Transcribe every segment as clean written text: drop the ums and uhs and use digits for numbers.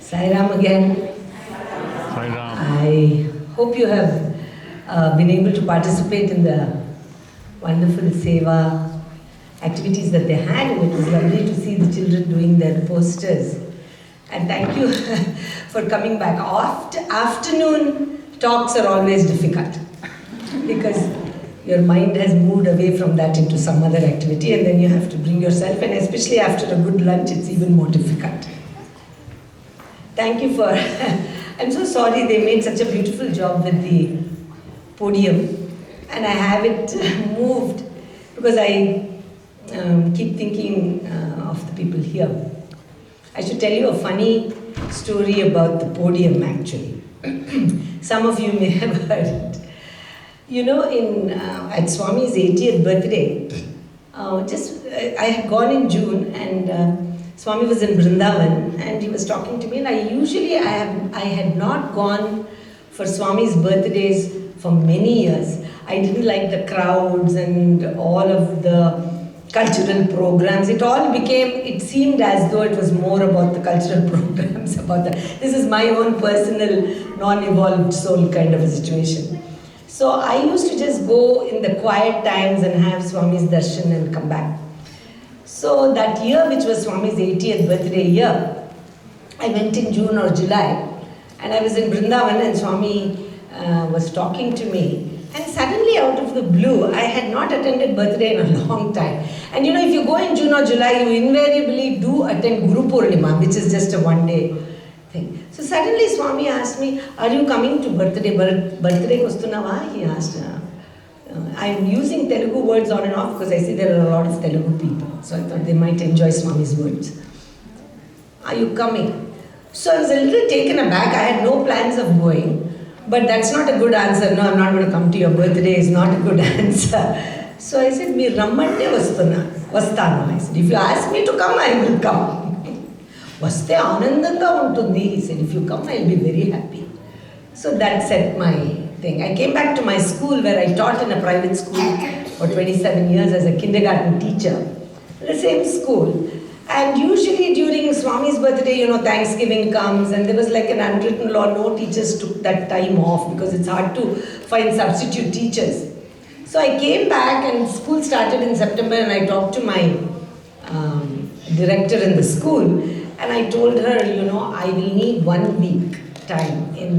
Sai Ram again. Sai Ram. I hope you have been able to participate in the wonderful seva activities that they had, and it was lovely to see the children doing their posters. And thank you for coming back. Afternoon talks are always difficult because your mind has moved away from that into some other activity, and then you have to bring yourself, and especially after a good lunch, it's even more difficult. Thank you for, I'm so sorry they made such a beautiful job with the podium, and I have it moved because I keep thinking of the people here. I should tell you a funny story about the podium actually. Some of you may have heard it. You know, at Swami's 80th birthday, I had gone in June, and Swami was in Vrindavan, and he was talking to me, and I had not gone for Swami's birthdays for many years. I didn't like the crowds and all of the cultural programs. It seemed as though it was more about the cultural programs, this is my own personal non-evolved soul kind of a situation. So I used to just go in the quiet times and have Swami's darshan and come back. So that year, which was Swami's 80th birthday year, I went in June or July, and I was in Vrindavan, and Swami was talking to me. And suddenly, out of the blue, I had not attended birthday in a long time. And you know, if you go in June or July, you invariably do attend Guru Purnima, which is just a one-day thing. So suddenly, Swami asked me, "Are you coming to birthday? Birthday Kostunava?" He asked. I'm using Telugu words on and off because I see there are a lot of Telugu people. So I thought they might enjoy Swami's words. "Are you coming?" So I was a little taken aback. I had no plans of going. But that's not a good answer. No, I'm not going to come to your birthday is not a good answer. So I said, "Me rammante vastanu." I said, "If you ask me to come, I will come." "Vaste anandanga untundi." He said, "If you come, I'll be very happy." So that set my thing. I came back to my school where I taught in a private school for 27 years as a kindergarten teacher. The same school. And usually during Swami's birthday, you know, Thanksgiving comes, and there was like an unwritten law, no teachers took that time off because it's hard to find substitute teachers. So I came back, and school started in September, and I talked to my director in the school, and I told her, you know, I will need 1 week time in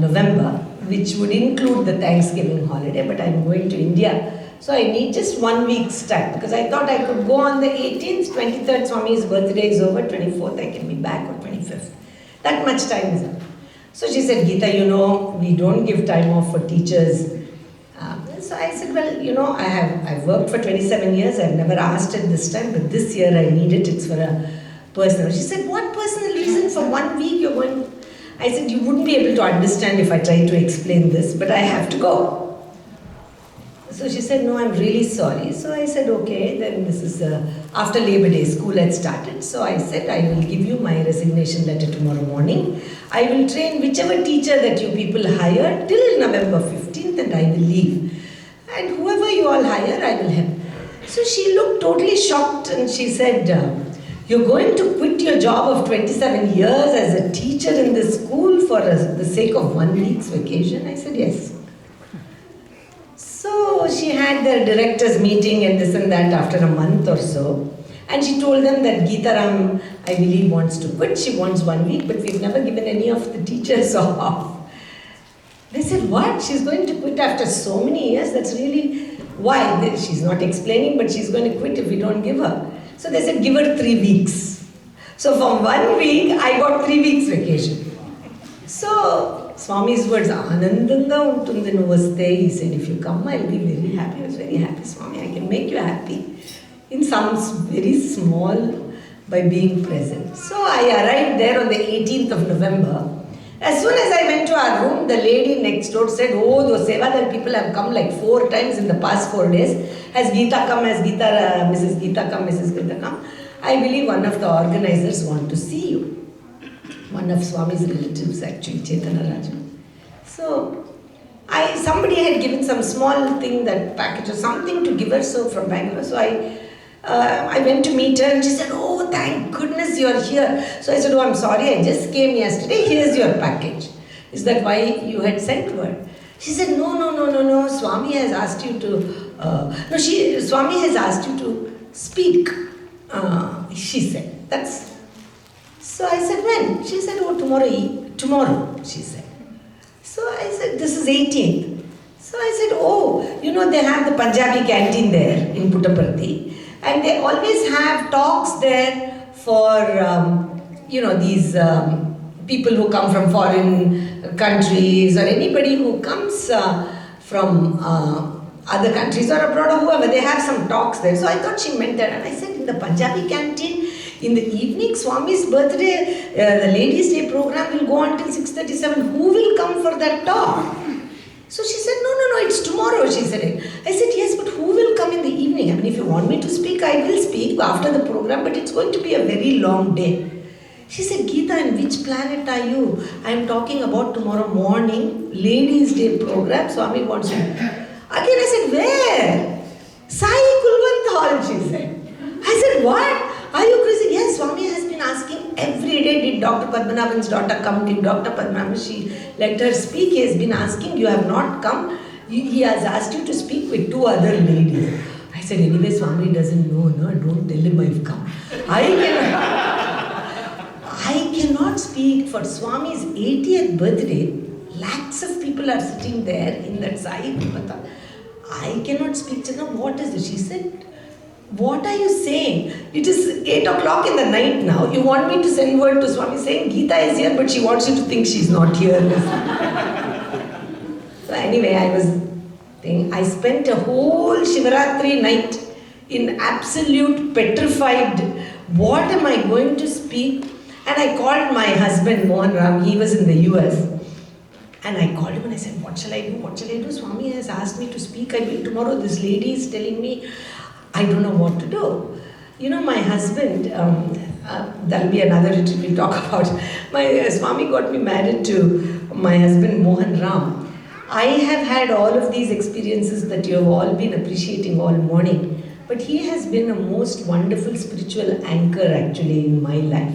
November, which would include the Thanksgiving holiday, but I'm going to India. So I need just 1 week's time because I thought I could go on the 18th, 23rd, Swami's birthday is over, 24th I can be back, or 25th. That much time is up. So she said, "Geetha, you know, we don't give time off for teachers." So I said, "Well, you know, I've worked for 27 years, I've never asked it this time, but this year I need it, it's for a personal." She said, "What personal reason for 1 week you're going?" I said, "You wouldn't be able to understand if I tried to explain this, but I have to go." So she said, "No, I'm really sorry." So I said, "Okay, then this is after Labor Day, school had started." So I said, "I will give you my resignation letter tomorrow morning. I will train whichever teacher that you people hire till November 15th, and I will leave. And whoever you all hire, I will help." So she looked totally shocked, and she said, "You're going to quit your job of 27 years as a teacher in this school for the sake of 1 week's vacation?" I said, "Yes." So she had their directors meeting and this and that after a month or so. And she told them that Geetha Ram, I believe, wants to quit. She wants 1 week, but we've never given any of the teachers off. They said, "What? She's going to quit after so many years? That's really..." "Why?" She's not explaining, but she's going to quit if we don't give her. So they said, "Give her 3 weeks. So from 1 week, I got 3 weeks vacation. So Swami's words, "Anandanga untundi vaste." He said, "If you come, I'll be very happy." I was very happy. "Swami, I can make you happy in some very small by being present." So I arrived there on the 18th of November. As soon as I went to our room, the lady next door said, "Oh, those Sevadar people have come like 4 times in the past 4 days. Has Geetha come? Has Mrs. Geetha come? Mrs. Geetha come? I believe one of the organizers want to see you." One of Swami's relatives actually, Chaitanya Raju. So somebody had given some small thing, that package or something to give her, so from Bangalore. So I went to meet her and she said, "Oh, thank goodness you're here." So I said, "Oh, I'm sorry, I just came yesterday. Here's your package. Is that why you had sent word?" She said, No. Swami has asked you to, Swami has asked you to speak. She said, so I said, when? She said, "Oh, tomorrow, she said." So I said, "This is 18th. So I said, "Oh, they have the Punjabi canteen there in Puttaparthi, and they always have talks there for, these people who come from foreign countries, or anybody who comes from other countries or abroad or whoever. They have some talks there." So I thought she meant that. And I said, "In the Punjabi canteen, in the evening, Swami's birthday, the Ladies' Day program will go until 6:37. Who will come for that talk?" So she said, no, it's tomorrow, she said. I said, "Yes, but who will come in the evening? I mean, if you want me to speak, I will speak after the program, but it's going to be a very long day." She said, "Geetha, in which planet are you? I am talking about tomorrow morning, Ladies' Day program. Swami wants you." Again I said, "Where?" "Sai Kulwant Hall," she said. I said, "What? Are you crazy?" "Yes, Swami has been asking every day, did Dr. Padmanabhan's daughter come? Did Dr. Padmanabhan, she let her speak. He has been asking, you have not come. He has asked you to speak with 2 other ladies." I said, "Anyway, Swami doesn't know, no? Don't tell him I've come. I cannot speak for Swami's 80th birthday. Lakhs of people are sitting there in that Sai Kulwant. I cannot speak to them. What is it?" She said, "What are you saying? It is 8 o'clock in the night now. You want me to send word to Swami saying Geetha is here, but she wants you to think she's not here." So anyway, I spent a whole Shivaratri night in absolute petrified, what am I going to speak? And I called my husband Mohanram. He was in the US. And I called him and I said, "What shall I do? What shall I do? Swami has asked me to speak. I will tomorrow. This lady is telling me I don't know what to do." My husband, that'll be another retreat we'll talk about. My Swami got me married to my husband Mohanram. I have had all of these experiences that you have all been appreciating all morning. But he has been a most wonderful spiritual anchor actually in my life.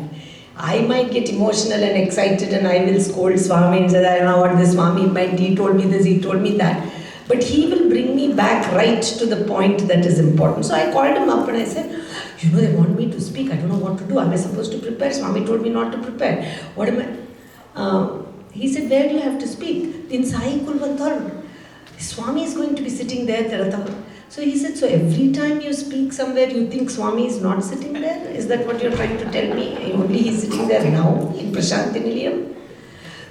I might get emotional and excited and I will scold Swami and say, "I don't know what this Swami meant. He told me this, he told me that." But he will bring me back right to the point that is important. So I called him up and I said, "They want me to speak. I don't know what to do. Am I supposed to prepare? Swami told me not to prepare. What am I?" He said, "Where do you have to speak?" "In Sai Kulvanthal. Swami is going to be sitting there." So he said, "So every time you speak somewhere, you think Swami is not sitting there? Is that what you're trying to tell me? Only he's sitting there now in Prashanti Nilayam?"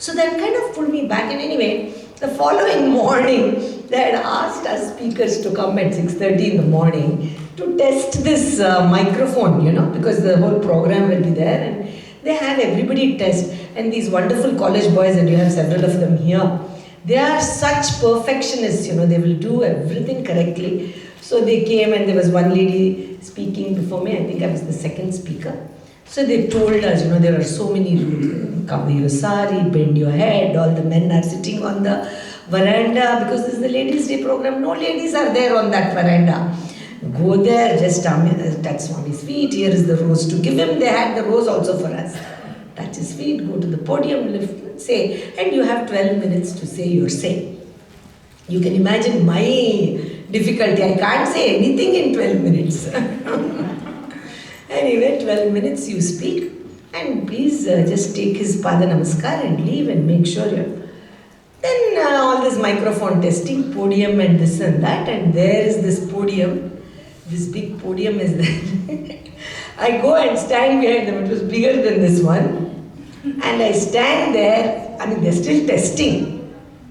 So that kind of pulled me back. And anyway, the following morning, they had asked us speakers to come at 6:30 in the morning to test this microphone, because the whole program will be there. And they have everybody test. And these wonderful college boys, and you have several of them here, they are such perfectionists, they will do everything correctly. So they came and there was one lady speaking before me. I think I was the second speaker. So they told us, there are so many rules. Cover your sari, bend your head. All the men are sitting on the veranda because this is the Ladies' Day program. No ladies are there on that veranda. Go there, just touch Swami's feet. Here is the rose to give him. They had the rose also for us. Touch his feet, go to the podium, lift, say, and you have 12 minutes to say your say. You can imagine my difficulty. I can't say anything in 12 minutes. Anyway, 12 minutes you speak, and please just take his pada namaskar and leave and make sure you're... Then all this microphone testing, podium and this and that, and there is this podium. This big podium is there. I go and stand behind them. It was bigger than this one. And I stand there, they're still testing.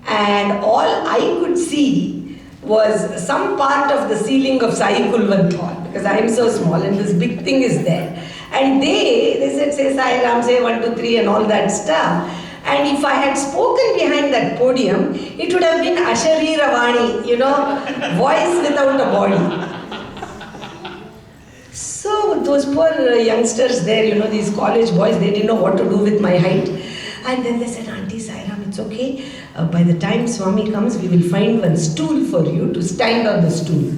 And all I could see was some part of the ceiling of Sai Kulwant Hall, because I am so small and this big thing is there. And they said, "Say Sai Ram, say 1, 2, 3 and all that stuff." And if I had spoken behind that podium, it would have been Asharira Vani, voice without a body. So those poor youngsters there, these college boys, they didn't know what to do with my height. And then they said, "Auntie Sai Ram, it's okay. by the time Swami comes, we will find one stool for you to stand on the stool.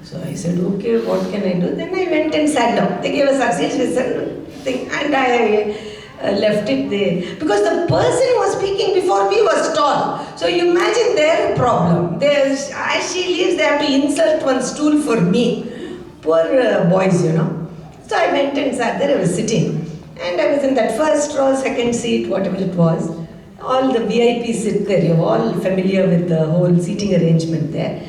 So I said, okay, what can I do? Then I went and sat down. They gave us a thing, and I left it there. Because the person who was speaking before me was tall. So you imagine their problem. As she leaves, they have to insert one stool for me. Poor boys, you know. So I went and sat there. I was sitting. And I was in that first row, second seat, whatever it was. All the VIPs sit there. You're all familiar with the whole seating arrangement there.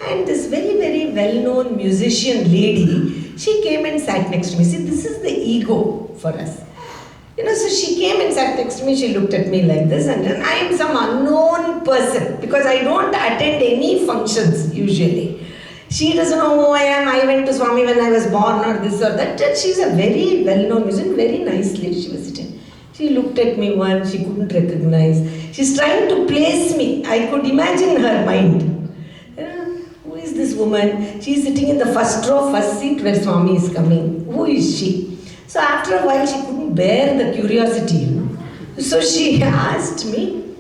And this very, very well-known musician lady, she came and sat next to me. See, this is the ego for us. You know, so she came and sat next to me. She looked at me like this, and then I am some unknown person because I don't attend any functions usually. She doesn't know who I am. I went to Swami when I was born or this or that. She's a very well-known musician, very nice lady. She was sitting. She looked at me once. She couldn't recognize. She's trying to place me. I could imagine her mind. Who is this woman? She is sitting in the first row, first seat where Swami is coming. Who is she? So after a while, she couldn't bear the curiosity, you know. So she asked me,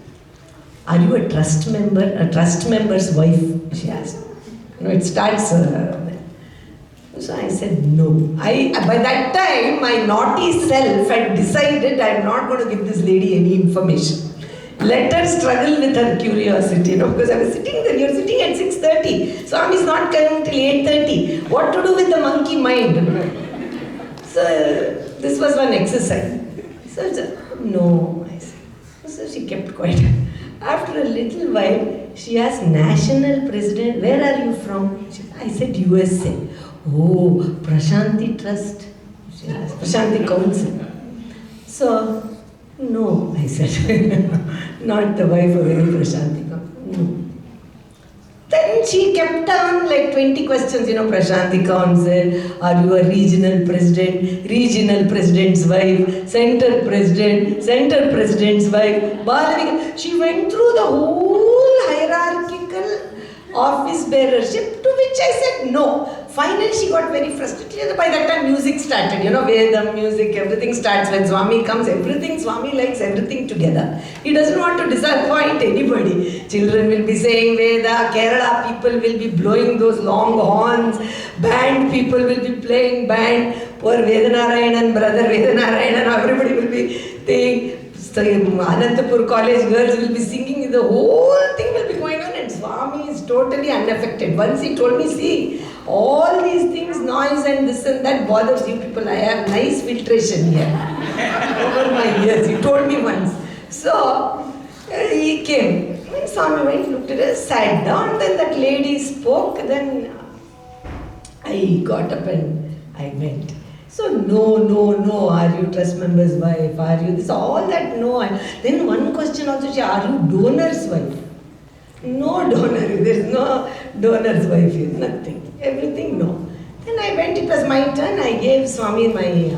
are you a trust member? A trust member's wife? She asked. You know, it starts. So I said no. By that time, my naughty self had decided I'm not going to give this lady any information. Let her struggle with her curiosity, you know, because I was sitting there. You're sitting at 6:30. Swami is not coming till 8:30. What to do with the monkey mind? So this was one exercise. So no, I said. So she kept quiet. After a little while, she asked, National President, where are you from? I said, USA. Oh, Prashanti Trust. She asked, Prashanti Council. So, no, I said, not the wife of any Prashanti Council. No. Then she kept on like 20 questions, you know, Prashanti Council, are you a regional president, regional president's wife, center president's wife, Balavika. She went through the whole hierarchical office bearership, to which I said no. Finally, she got very frustrated. By that time, music started, you know, Vedam, music, everything starts. When Swami comes, everything, Swami likes everything together. He doesn't want to disappoint anybody. Children will be saying Veda, Kerala people will be blowing those long horns, band people will be playing band, poor Vedanarayanan, brother Vedanarayanan, everybody will be saying, Anantapur college girls will be singing, the whole thing will be going on, and Swami is totally unaffected. Once he told me, see, all these things, noise and this and that bothers you people. I have nice filtration here over my years. He told me once. So he came. When Swami went, looked at us, sat down. Then that lady spoke. Then I got up and I went. So no. Are you trust member's wife? Are you this? All that no. Then one question also, are you donor's wife? No donor. There's no donor's wife here. Nothing. Everything no. Then I went, it was my turn. I gave Swami my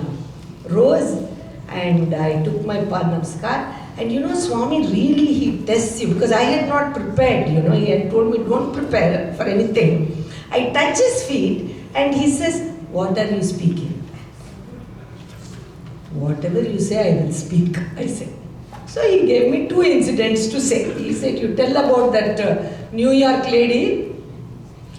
rose and I took my Namaskar. And you know, Swami really, he tests you because I had not prepared, you know. He had told me, don't prepare for anything. I touch his feet and he says, what are you speaking? Whatever you say, I will speak, I said. So he gave me 2 incidents to say. He said, you tell about that New York lady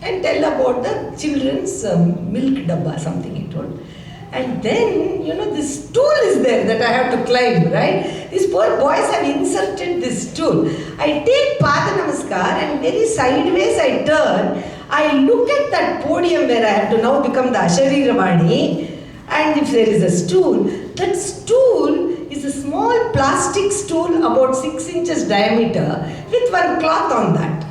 and tell about the children's milk dabba, something he told. And then, you know, this stool is there that I have to climb, right? These poor boys have inserted this stool. I take Pada Namaskar and very sideways I turn. I look at that podium where I have to now become the Ashariravani. And if there is a stool, that stool is a small plastic stool about 6 inches diameter with one cloth on that.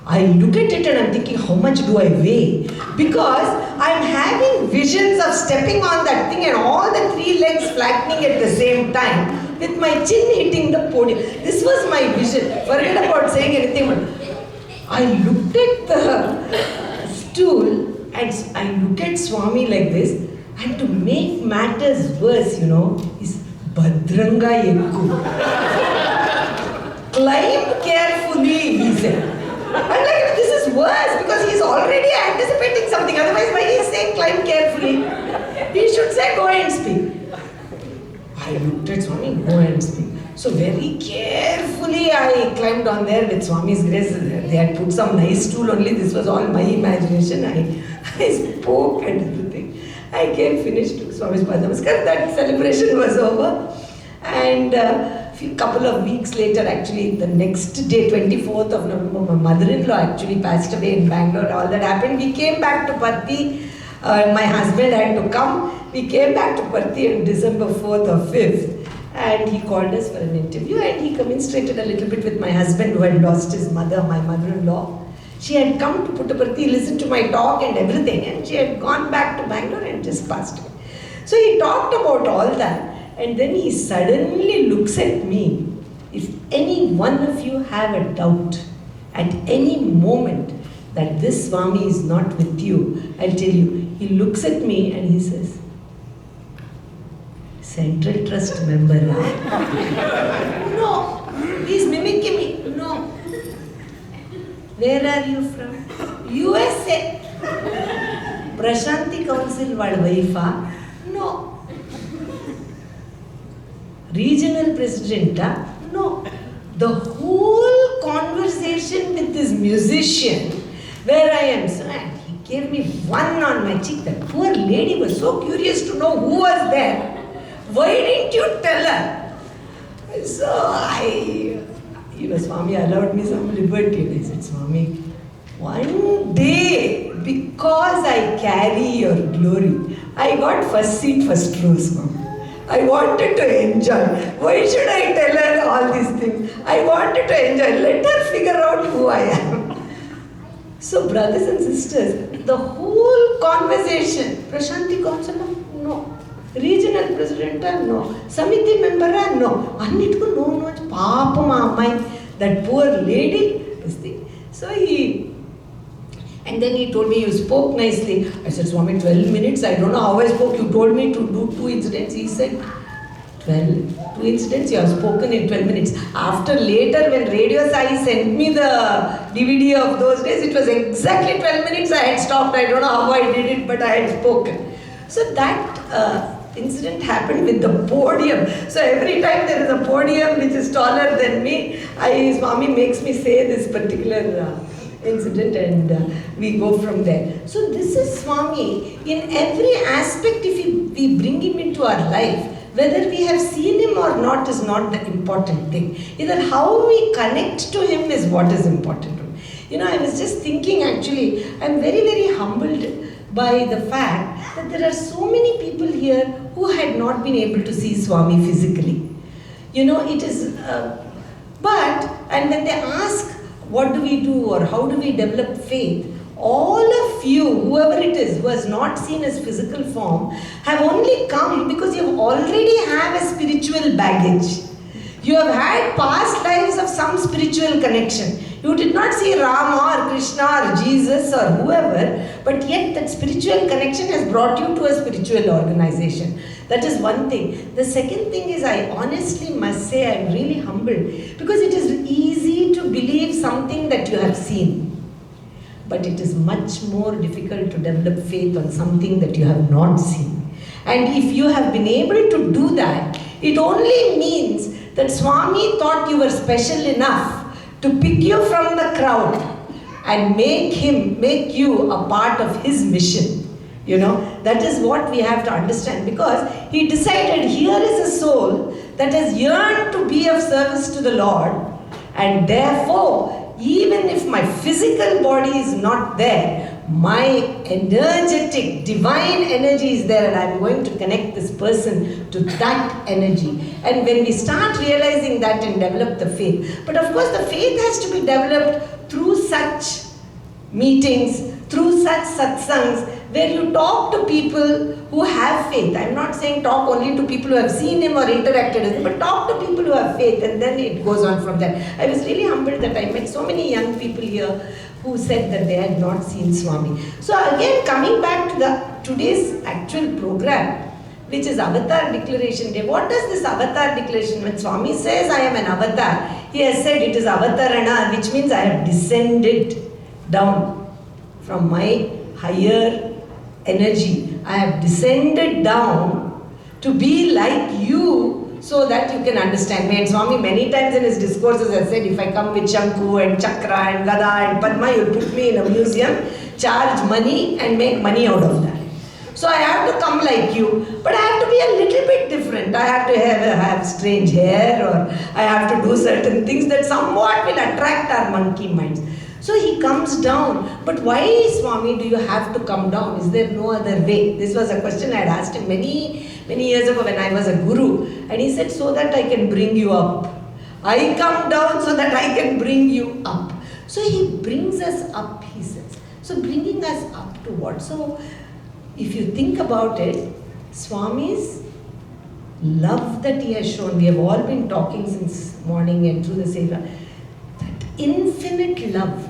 I look at it and I'm thinking, how much do I weigh? Because I'm having visions of stepping on that thing and all the 3 legs flattening at the same time with my chin hitting the podium. This was my vision. Forget about saying anything. I looked at the stool and I look at Swami like this. And to make matters worse, you know, is Bhadrangga Ekku. Climb carefully, he said. I'm like, this is worse because he's already anticipating something. Otherwise, why he's saying climb carefully? He should say go and speak. I looked at Swami, go and speak. So very carefully I I climbed on there with Swami's grace. They had put some nice stool only. This was all my imagination. I spoke and everything. I came, finished, took Swami's Padnamaskar. That celebration was over. And a couple of weeks later, actually, the next day, 24th of November, my mother-in-law actually passed away in Bangalore. All that happened. We came back to Patti. My husband had to come. We came back to Patti on December 4th or 5th. And he called us for an interview, and he commiserated a little bit with my husband who had lost his mother, my mother-in-law. She had come to Puttaparthi, listened to my talk and everything, and she had gone back to Bangalore and just passed away. So he talked about all that, and then he suddenly looks at me. If any one of you have a doubt at any moment that this Swami is not with you, I'll tell you, he looks at me and he says, Central Trust member, huh? No, he's mimicking me. No. Where are you from? USA. Prashanti Council vada wife? No. Regional president? No. The whole conversation with this musician, where I am, so he gave me one on my cheek. That poor lady was so curious to know who was there. Why didn't you tell her? So Swami allowed me some liberty. And I said, Swami, one day, because I carry your glory, I got first seat, first row, Swami. I wanted to enjoy. Why should I tell her all these things? I wanted to enjoy. Let her figure out who I am. So, brothers and sisters, the whole conversation, Prashanti Council, no. Regional president, no. Samiti member, no. Annitku no. Papa Mama, that poor lady. So and then he told me, you spoke nicely. I said, Swami, 12 minutes. I don't know how I spoke. You told me to do 2 incidents. He said, 2 incidents, you have spoken in 12 minutes. After later, when Radio Sai sent me the DVD of those days, it was exactly 12 minutes I had stopped. I don't know how I did it, but I had spoken. So that incident happened with the podium. So every time there is a podium which is taller than me, Swami makes me say this particular incident, and we go from there. So this is Swami in every aspect. If we bring him into our life, whether we have seen him or not is not the important thing. Either how we connect to him is what is important. I was just thinking, actually, I'm very, very humbled by the fact that there are so many people here who had not been able to see Swami physically. It is, and when they ask, what do we do or how do we develop faith? All of you, whoever it is, who has not seen his physical form, have only come because you already have a spiritual baggage. You have had past lives of some spiritual connection. You did not see Rama or Krishna or Jesus or whoever, but yet that spiritual connection has brought you to a spiritual organization. That is one thing. The second thing is, I honestly must say I am really humbled, because it is easy to believe something that you have seen. But it is much more difficult to develop faith on something that you have not seen. And if you have been able to do that, it only means that Swami thought you were special enough to pick you from the crowd and make you a part of his mission. That is what we have to understand, because he decided, here is a soul that has yearned to be of service to the Lord, and therefore, even if my physical body is not there, my energetic, divine energy is there, and I'm going to connect this person to that energy. And when we start realizing that and develop the faith, but of course the faith has to be developed through such meetings, through such satsangs, where you talk to people who have faith. I'm not saying talk only to people who have seen him or interacted with him, but talk to people who have faith, and then it goes on from there. I was really humbled that I met so many young people here who said that they had not seen Swami. So again, coming back to today's actual program, which is Avatar Declaration Day. What does this Avatar Declaration, when Swami says I am an avatar, he has said it is Avatarana, which means I have descended down from my higher energy. I have descended down to be like you, so that you can understand me. And Swami many times in his discourses has said, if I come with Shanku and Chakra and Gada and Padma, you'll put me in a museum, charge money and make money out of that. So I have to come like you, but I have to be a little bit different. I have to have strange hair, or I have to do certain things that somewhat will attract our monkey minds. So he comes down. But why, Swami, do you have to come down? Is there no other way? This was a question I had asked him many years ago when I was a guru. And he said, so that I can bring you up. I come down so that I can bring you up. So he brings us up, he says. So bringing us up to what? So if you think about it, Swami's love that he has shown, we have all been talking since morning and through the Seva, that infinite love,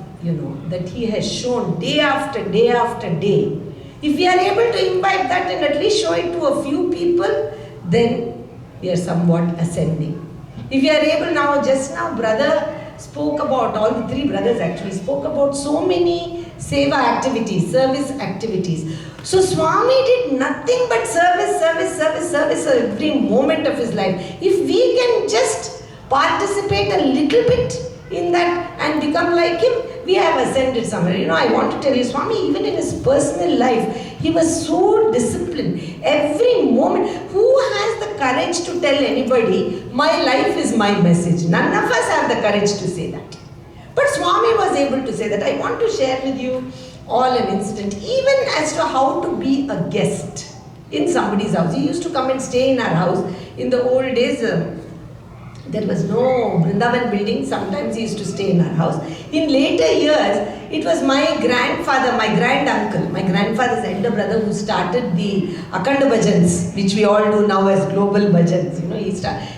that he has shown day after day after day. If we are able to imbibe that and at least show it to a few people, then we are somewhat ascending. If we are able now, just now brother spoke about, all the three brothers actually spoke about so many seva activities, service activities. So Swami did nothing but service every moment of his life. If we can just participate a little bit in that and become like him, we have ascended somewhere. I want to tell you, Swami, even in his personal life, he was so disciplined. Every moment, who has the courage to tell anybody, my life is my message? None of us have the courage to say that. But Swami was able to say that. I want to share with you all an incident, even as to how to be a guest in somebody's house. He used to come and stay in our house. In the old days, there was no Vrindavan building. Sometimes he used to stay in our house. In later years, it was my grandfather, my grand-uncle, my grandfather's elder brother who started the Akhanda Bhajans, which we all do now as global bhajans.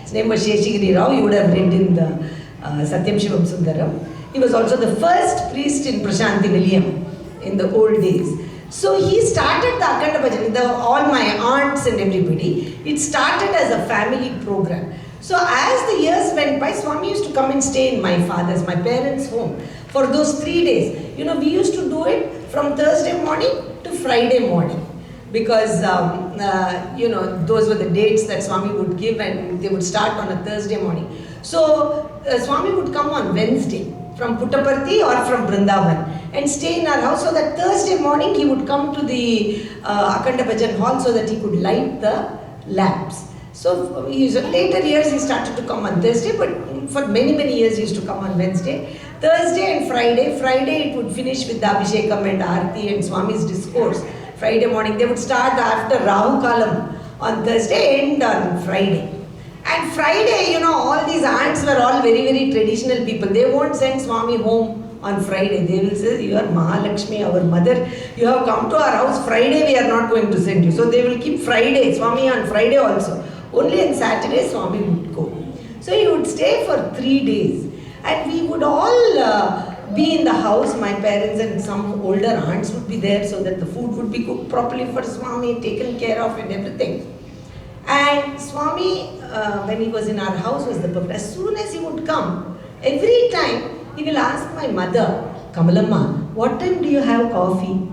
His name was Sheshagiri Rao. You would have read in the Satyam Shivam Sundaram. He was also the first priest in Prashanti Nilayam in the old days. So he started the Akhanda Bhajan with all my aunts and everybody. It started as a family program. So as the years went by, Swami used to come and stay in my parents' home for those 3 days. We used to do it from Thursday morning to Friday morning, because those were the dates that Swami would give, and they would start on a Thursday morning. So Swami would come on Wednesday from Puttaparthi or from Vrindavan and stay in our house, so that Thursday morning he would come to the Akhanda Bhajan hall so that he could light the lamps. So later years he started to come on Thursday, but for many years he used to come on Wednesday. Thursday and Friday it would finish with the Abhishekam and Aarti and Swami's discourse. Friday morning they would start after Rahu Kalam on Thursday, end on Friday. And Friday, all these aunts were all very traditional people. They won't send Swami home on Friday. They will say, you are Mahalakshmi, our mother. You have come to our house. Friday we are not going to send you. So they will keep Friday, Swami on Friday also. Only on Saturday Swami would go. So he would stay for 3 days. And we would all be in the house. My parents and some older aunts would be there, so that the food would be cooked properly for Swami, taken care of and everything. And Swami, when he was in our house, was the perfect. As soon as he would come, every time he will ask my mother, Kamalamma, what time do you have coffee?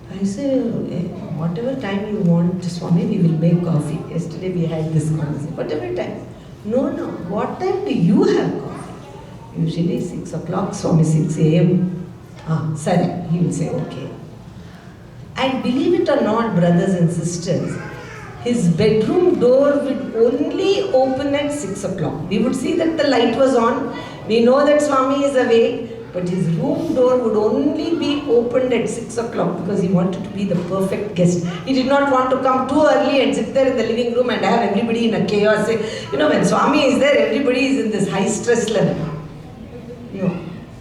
I say, whatever time you want, Swami, we will make coffee. Yesterday we had this conversation. Whatever time. No, what time do you have coffee? Usually 6 o'clock, Swami, 6 a.m. Sorry, he will say, okay. And believe it or not, brothers and sisters, his bedroom door would only open at 6 o'clock. We would see that the light was on. We know that Swami is awake, but his room door would only be opened at 6 o'clock, because he wanted to be the perfect guest. He did not want to come too early and sit there in the living room and have everybody in a chaos. When Swami is there, everybody is in this high stress level. No.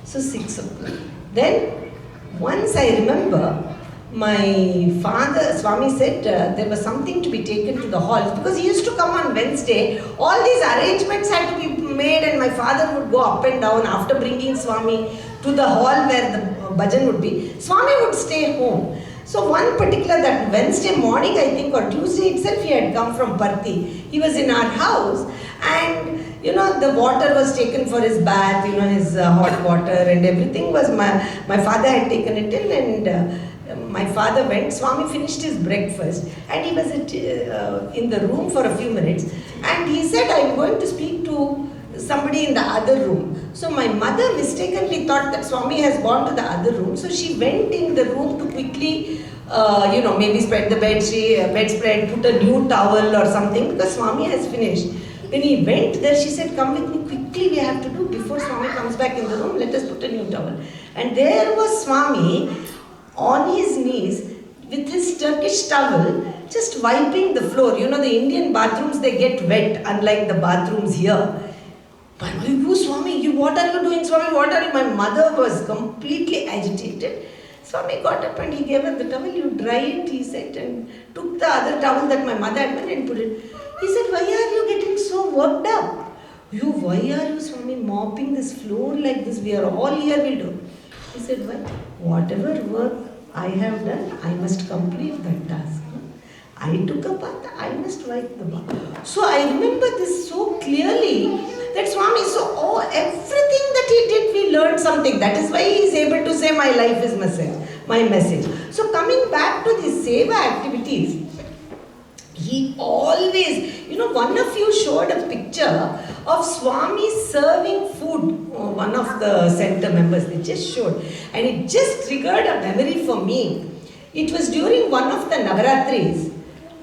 So 6 o'clock. Then, once I remember, my father, Swami said there was something to be taken to the hall, because he used to come on Wednesday. All these arrangements had to be made, and my father would go up and down after bringing Swami to the hall where the bhajan would be. Swami would stay home. So one particular, that Wednesday morning, I think, or Tuesday itself, he had come from Parthi. He was in our house, and the water was taken for his bath, his hot water and everything was, my father had taken it in, and my father went, Swami finished his breakfast and he was in the room for a few minutes, and he said, I'm going to speak to somebody in the other room. So my mother mistakenly thought that Swami has gone to the other room, so she went in the room to quickly maybe spread the bedspread, put a new towel or something, because Swami has finished. When he went there, she said, come with me quickly, we have to do before Swami comes back in the room, let us put a new towel. And there was Swami on his knees with his Turkish towel, just wiping the floor. You know, the Indian bathrooms, they get wet, unlike the bathrooms here. But you, Swami, what are you doing, Swami? What are you? My mother was completely agitated. Swami got up and he gave her the towel. You dry it, he said, and took the other towel that my mother had done and put it. He said, why are you getting so worked up? Why are you, Swami, mopping this floor like this? We are all here, we do. He said, well, whatever work I have done, I must complete that task. I took a bath, I must wipe the bath. So I remember this so clearly, that Swami, everything that he did, we learned something. That is why he is able to say, my life is my message. So coming back to these seva activities, he always, one of you showed a picture of Swami serving food. One of the center members, they just showed. And it just triggered a memory for me. It was during one of the Navaratris.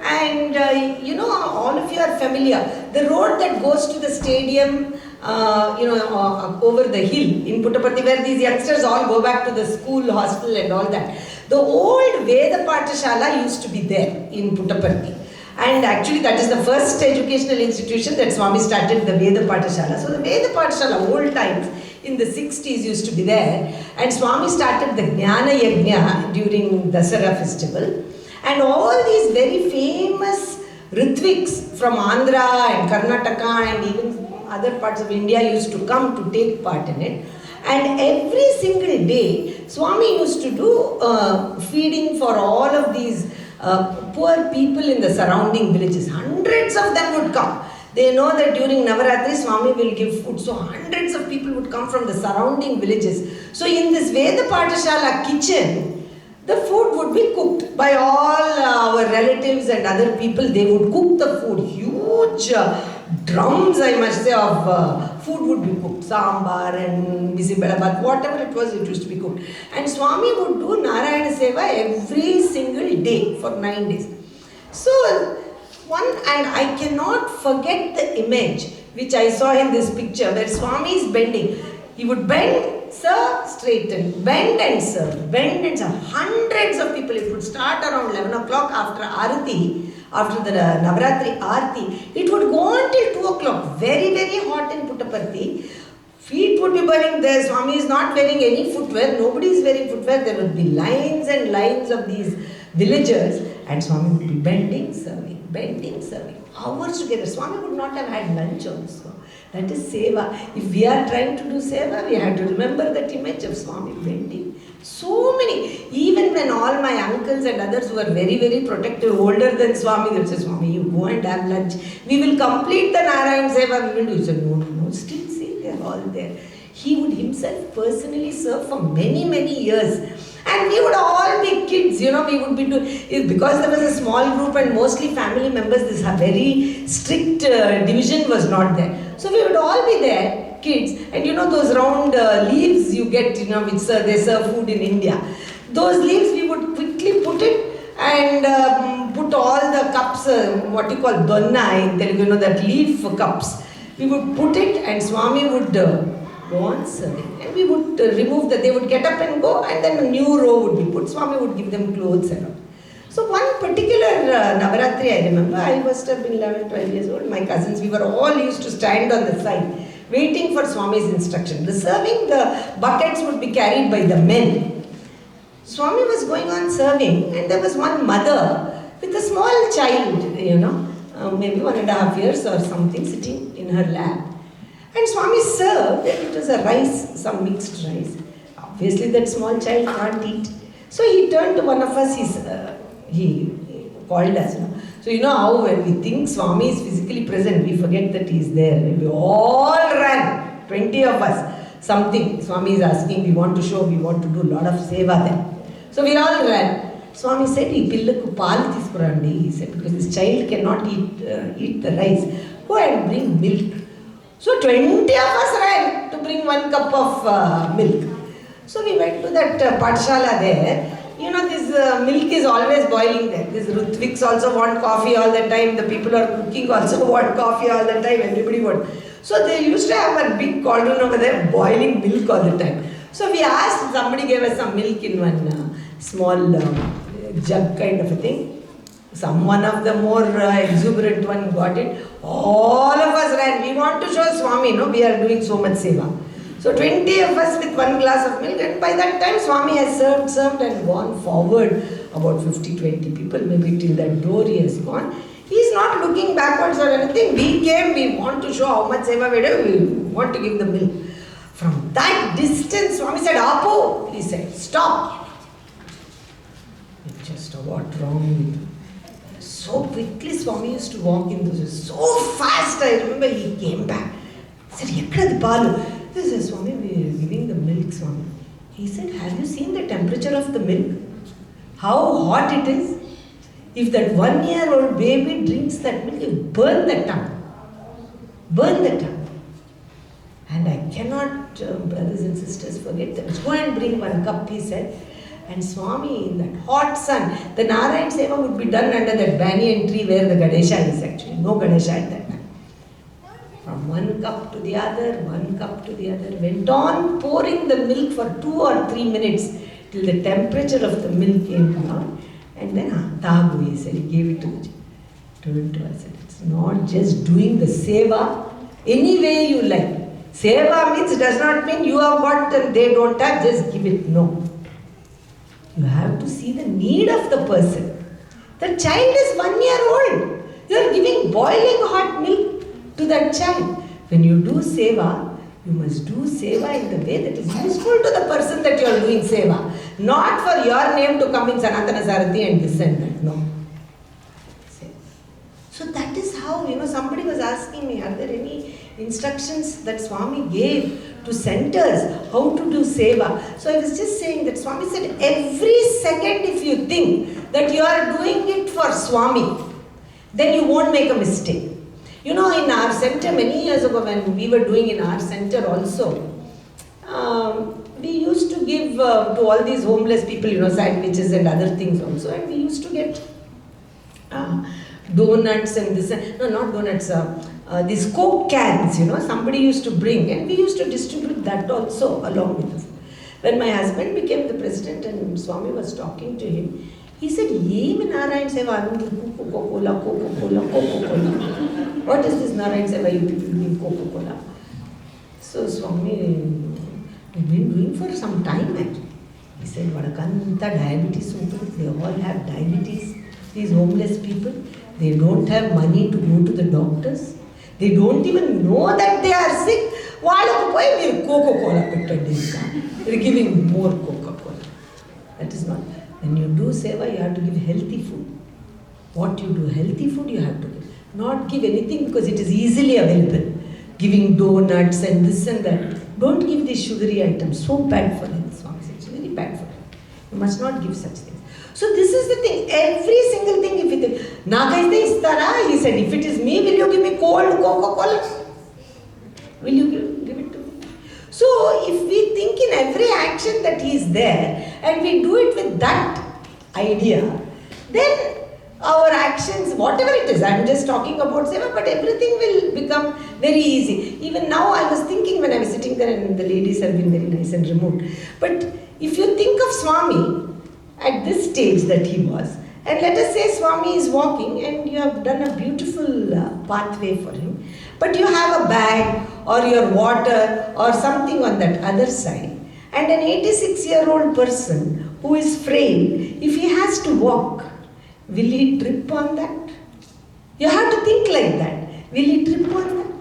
And all of you are familiar. The road that goes to the stadium, over the hill in Puttaparthi, where these youngsters all go back to the school, hostel and all that. The old Veda Pathashala used to be there in Puttaparthi. And actually that is the first educational institution that Swami started, the Veda Pathashala. So the Veda Pathashala, old times, in the 60s used to be there. And Swami started the Jnana Yajna during Dasara festival. And all these very famous Ritviks from Andhra and Karnataka and even other parts of India used to come to take part in it. And every single day, Swami used to do feeding for all of these poor people in the surrounding villages. Hundreds of them would come. They know that during Navaratri, Swami will give food. So hundreds of people would come from the surrounding villages. So in this Veda Pathashala kitchen, the food would be cooked by all our relatives and other people. They would cook the food. Huge drums, I must say, of food would be cooked. Sambar and bisibelabat, whatever it was, it used to be cooked. And Swami would do Narayana Seva every single day for 9 days. So, and I cannot forget the image which I saw in this picture where Swami is bending. He would bend, serve, straighten, bend and serve, bend and serve. Hundreds of people. It would start around 11 o'clock after Arati, after the Navaratri Arati. It would go until 2 o'clock. Very, very hot in Puttaparthi. Feet would be burning there. Swami is not wearing any footwear. Nobody is wearing footwear. There would be lines and lines of these villagers. And Swami would be bending, serving, hours together. Swami would not have had lunch also. That is seva. If we are trying to do seva, we have to remember that image of Swami bending. So many. Even when all my uncles and others who were very, very protective, older than Swami, they would say, Swami, you go and have lunch. We will complete the Narayan seva. We will do. He said, no, still see, they are all there. He would himself personally serve for many, many years. And we would all be kids, we would be doing, because there was a small group and mostly family members, this very strict division was not there. So we would all be there, kids, and those round leaves you get, which they serve food in India. Those leaves we would quickly put it and put all the cups, what you call donna in Telugu, that leaf cups. We would put it and Swami would go on serving. And we would remove that, they would get up and go, and then a new row would be put. Swami would give them clothes and all. So one particular Navaratri, I remember, I must have been 11, 12 years old. My cousins, we were all used to stand on the side, waiting for Swami's instruction. The serving, the buckets would be carried by the men. Swami was going on serving, and there was one mother with a small child, maybe 1.5 years or something, sitting in her lap. And Swami served, it was a rice, some mixed rice. Obviously that small child can't eat. So he turned to one of us, he called us. So how when we think Swami is physically present, we forget that he is there. We all ran, 20 of us, something. Swami is asking, we want to show, we want to do a lot of seva there. So we all ran. Swami said, "Ee pillaku paal తీసుకురండి." He said, because this child cannot eat the rice. Go and bring milk. So 20 of us ran to bring 1 cup of milk. So we went to that Pathshala there. You know, this milk is always boiling there. These Rutviks also want coffee all the time. The people who are cooking also want coffee all the time. Everybody wants. So they used to have a big cauldron over there boiling milk all the time. So we asked, somebody gave us some milk in one small jug kind of a thing. One of the more exuberant one got it. All of us ran. We want to show Swami, no, we are doing so much seva. So 20 of us with 1 glass of milk, and by that time Swami has served and gone forward about 50-20 people, maybe till that door he has gone. He is not looking backwards or anything. We came, we want to show how much seva we do, we want to give the milk. From that distance, Swami said, "Apo," he said, "stop." Just what wrong with you? So quickly Swami used to walk in those, so fast. I remember he came back. He said, "Ekkada paalu?" This is Swami, we are giving the milk, Swami. He said, "Have you seen the temperature of the milk? How hot it is? If that 1-year-old baby drinks that milk, it will burn the tongue. Burn the tongue." And I cannot, brothers and sisters, forget that. Go and bring 1 cup, he said. And Swami, in that hot sun, the Narayan Seva would be done under that banyan tree where the Ganesha is actually. No Ganesha at that time. From 1 cup to the other, 1 cup to the other, went on pouring the milk for 2 or 3 minutes till the temperature of the milk came down. And then, Tagu, he said, he gave it to the told to us. It's not just doing the seva any way you like. Seva means, does not mean you have got and they don't have, just give it. No. You have to see the need of the person. The child is 1 year old. You are giving boiling hot milk to that child. When you do seva, you must do seva in the way that is useful to the person that you are doing seva. Not for your name to come in Sanatana Sarathi and this and that. No. So that is how, somebody was asking me, are there any instructions that Swami gave to centers how to do seva? So I was just saying that Swami said, every second if you think that you are doing it for Swami, then you won't make a mistake. In our center, many years ago when we were doing in our center also, we used to give to all these homeless people, sandwiches and other things also, and we used to get donuts and this, no, not donuts, these Coke cans, somebody used to bring, and we used to distribute that also along with us. When my husband became the president and Swami was talking to him, he said, "Yemi Narayan Seva, Coca-Cola. What is this Narayan Seva you people doing Coca-Cola?" So Swami, we've been doing for some time actually. He said, "Vadakanta diabetes untundi, they all have diabetes. These homeless people, they don't have money to go to the doctors. They don't even know that they are sick. Vaalaku poi meer Coca-Cola pettandi. They're giving more Coca-Cola." That is not. When you do seva, you have to give healthy food. What you do, healthy food you have to give. Not give anything because it is easily available. Giving donuts and this and that. Don't give these sugary items. So bad for health, Swami said. It's very bad for health. You must not give such things. So this is the thing. Every single thing, if you think, "Nakaiste istara," he said, "if it is me, will you give me cold Coca-Cola? Will you give it to me?" So if we think in every action that he is there and we do it with that idea, then our actions, whatever it is, I am just talking about seva, but everything will become very easy. Even now I was thinking when I was sitting there, and the ladies have been very nice and remote. But if you think of Swami at this stage that he was, and let us say Swami is walking and you have done a beautiful pathway for him, but you have a bag or your water or something on that other side, and an 86-year-old person who is frail, if he has to walk, will he trip on that? You have to think like that. Will he trip on that?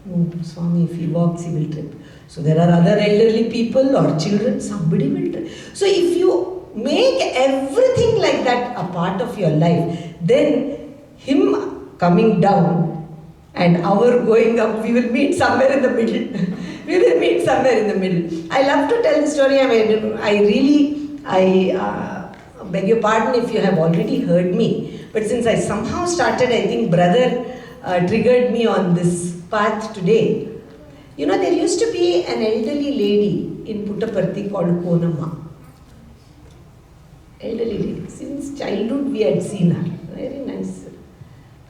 No, Swami, if he walks, he will trip. So there are other elderly people or children, somebody will trip. So if you make everything like that a part of your life, then him coming down and our going up, we will meet somewhere in the middle. We will meet somewhere in the middle. I love to tell the story. beg your pardon if you have already heard me, but since I somehow started, I think brother triggered me on this path today. There used to be an elderly lady in Puttaparthi called Konamma. Elderly lady. Since childhood we had seen her. Very nice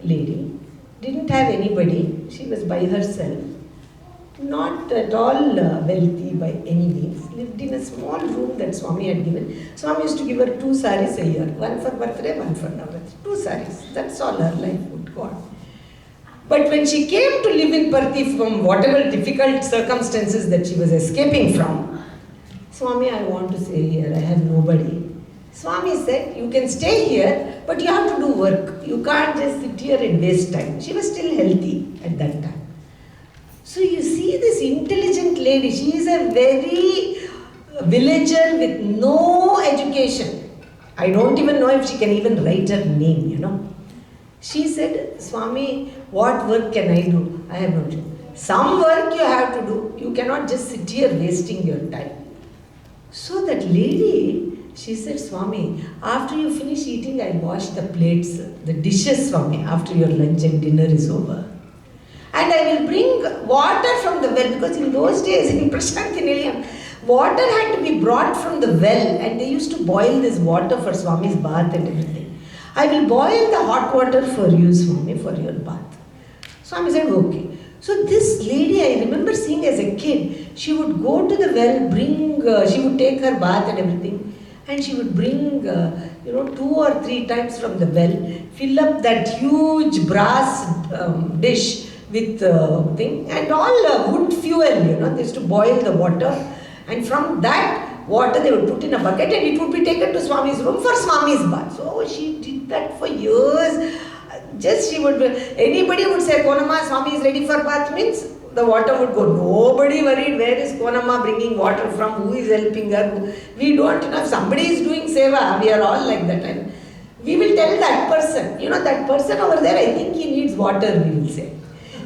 lady. Didn't have anybody. She was by herself. Not at all wealthy by any means. Lived in a small room that Swami had given. Swami used to give her 2 saris a year. One for birthday, one for Navratri. 2 saris. That's all her life would go on. But when she came to live in Parthi from whatever difficult circumstances that she was escaping from, Swami, I want to stay here. I have nobody. Swami said, you can stay here, but you have to do work. You can't just sit here and waste time. She was still healthy at that time. So you see this intelligent lady, she is a very villager with no education. I don't even know if she can even write her name, She said, Swami, what work can I do? I have no clue. Some work you have to do. You cannot just sit here wasting your time. So that lady, she said, Swami, after you finish eating, I'll wash the plates, the dishes, Swami, after your lunch and dinner is over. And I will bring water from the well, because in those days in Prashanti Nilayam, water had to be brought from the well, and they used to boil this water for Swami's bath and everything. I will boil the hot water for you, Swami, for your bath. Swami said, okay. So this lady, I remember seeing as a kid, she would go to the well, she would take her bath and everything, and she would bring, 2 or 3 times from the well, fill up that huge brass dish with thing, and all wood fuel, they used to boil the water, and from that water they would put in a bucket and it would be taken to Swami's room for Swami's bath. So she did that for years. Anybody would say, Konamma, Swami is ready for bath, means the water would go. Nobody worried, where is Konamma bringing water from, who is helping her. We don't, if somebody is doing seva, we are all like that. And we will tell that person, that person over there, I think he needs water, we will say.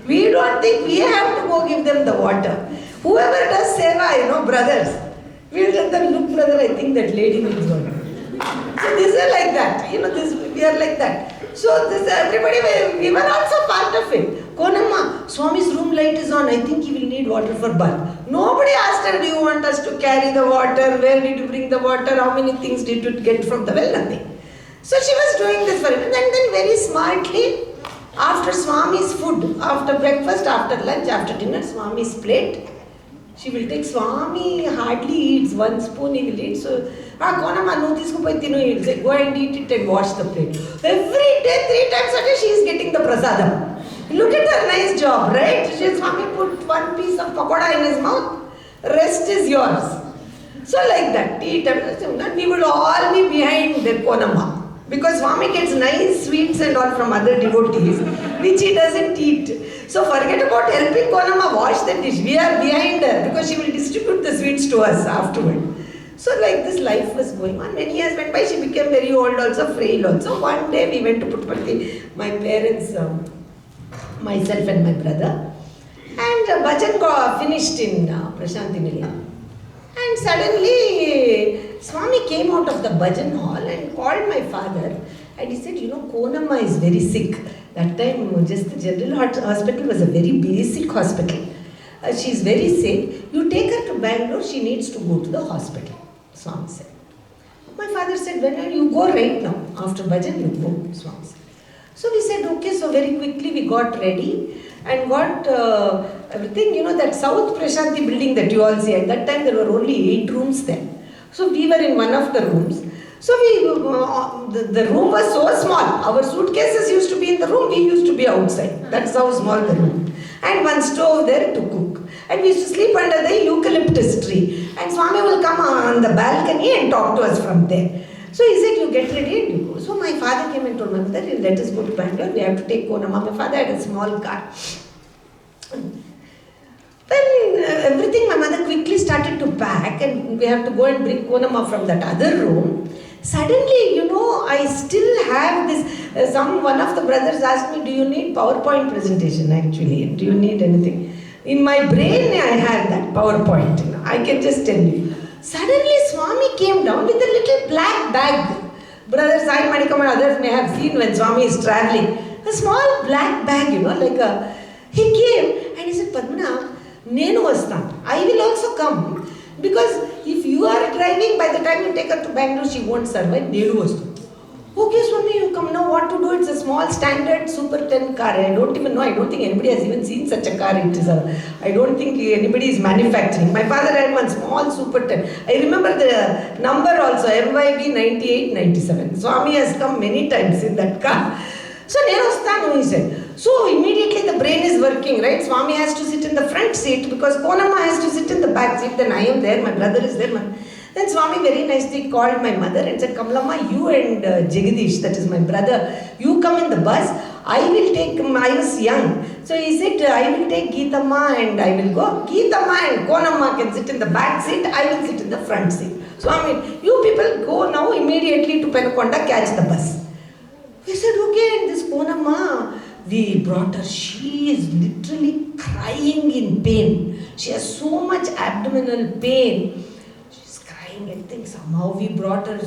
We don't think we have to go give them the water. Whoever does seva, brothers, we will tell them, look brother, I think that lady needs water. So these are like that, we are like that. So everybody, we were also part of it. Konamma, Swami's room light is on, I think he will need water for bath. Nobody asked her, do you want us to carry the water, where did you bring the water, how many things did you get from the well, nothing. So she was doing this for him, and then very smartly, after Swami's food, after breakfast, after lunch, after dinner, Swami's plate, she will take. Swami hardly eats, 1 spoon he will eat. So, Konamma, no, this he will say, go and eat it and wash the plate. Every day, 3 times a day, she is getting the prasadam. Look at her nice job, right? Swami put 1 piece of pakoda in his mouth, rest is yours. So like that, we would all be behind the Konamma. Because Swami gets nice sweets and all from other devotees, which he doesn't eat. So forget about helping Konamma wash the dish. We are behind her because she will distribute the sweets to us afterward. So like this life was going on. Many years went by, she became very old also, frail also. One day we went to Puttaparthi, my parents, myself and my brother. And bhajan got finished in Prashanti Nilayam. And suddenly, Swami came out of the bhajan hall and called my father, and he said, Konamma is very sick. That time, just the general hospital was a very basic hospital. She is very sick. You take her to Bangalore, she needs to go to the hospital, Swami said. My father said, when you go right now, after bhajan, you go, Swami said. So we said, okay, so very quickly we got ready and got everything, that South Prashanti building that you all see. At that time there were only 8 rooms there. So we were in one of the rooms. So the room was so small. Our suitcases used to be in the room, we used to be outside. That's how small the room. And one stove there to cook. And we used to sleep under the eucalyptus tree. And Swami will come on the balcony and talk to us from there. So he said, you get ready and you go. So my father came and told my mother, let us go to Bangalore, we have to take Konamma. My father had a small car. Then everything, my mother quickly started to pack and we have to go and bring Konamma from that other room. Suddenly, I still have this, one of the brothers asked me, do you need PowerPoint presentation actually? Do you need anything? In my brain, I had that PowerPoint, I can just tell you. Suddenly, Swami came down with a little black bag. Brother Sai Manikam and others may have seen when Swami is traveling. A small black bag, like a... He came and he said, Padmanabh, Nenu Vastan, I will also come. Because if you are driving, by the time you take her to Bangalore, she won't survive. Nenu Vastan. Okay, Swami, you come now. What to do? It's a small standard Super 10 car. I don't even know. I don't think anybody has even seen such a car. I don't think anybody is manufacturing. My father had one small Super 10. I remember the number also, MYB 9897. Swami has come many times in that car. So, Nerostanu, he said. So, immediately the brain is working, right? Swami has to sit in the front seat because Konamma has to sit in the back seat. Then I am there, my brother is there. Then Swami very nicely called my mother and said, Kamlamma, you and Jagadish, that is my brother, you come in the bus. I was young. So he said, I will take Geetha Ma and I will go. Geetha Ma and Konamma can sit in the back seat. I will sit in the front seat. Swami, you people go now immediately to Penukonda, catch the bus. We said, okay, and this Konamma, we brought her. She is literally crying in pain. She has so much abdominal pain. And think somehow we brought her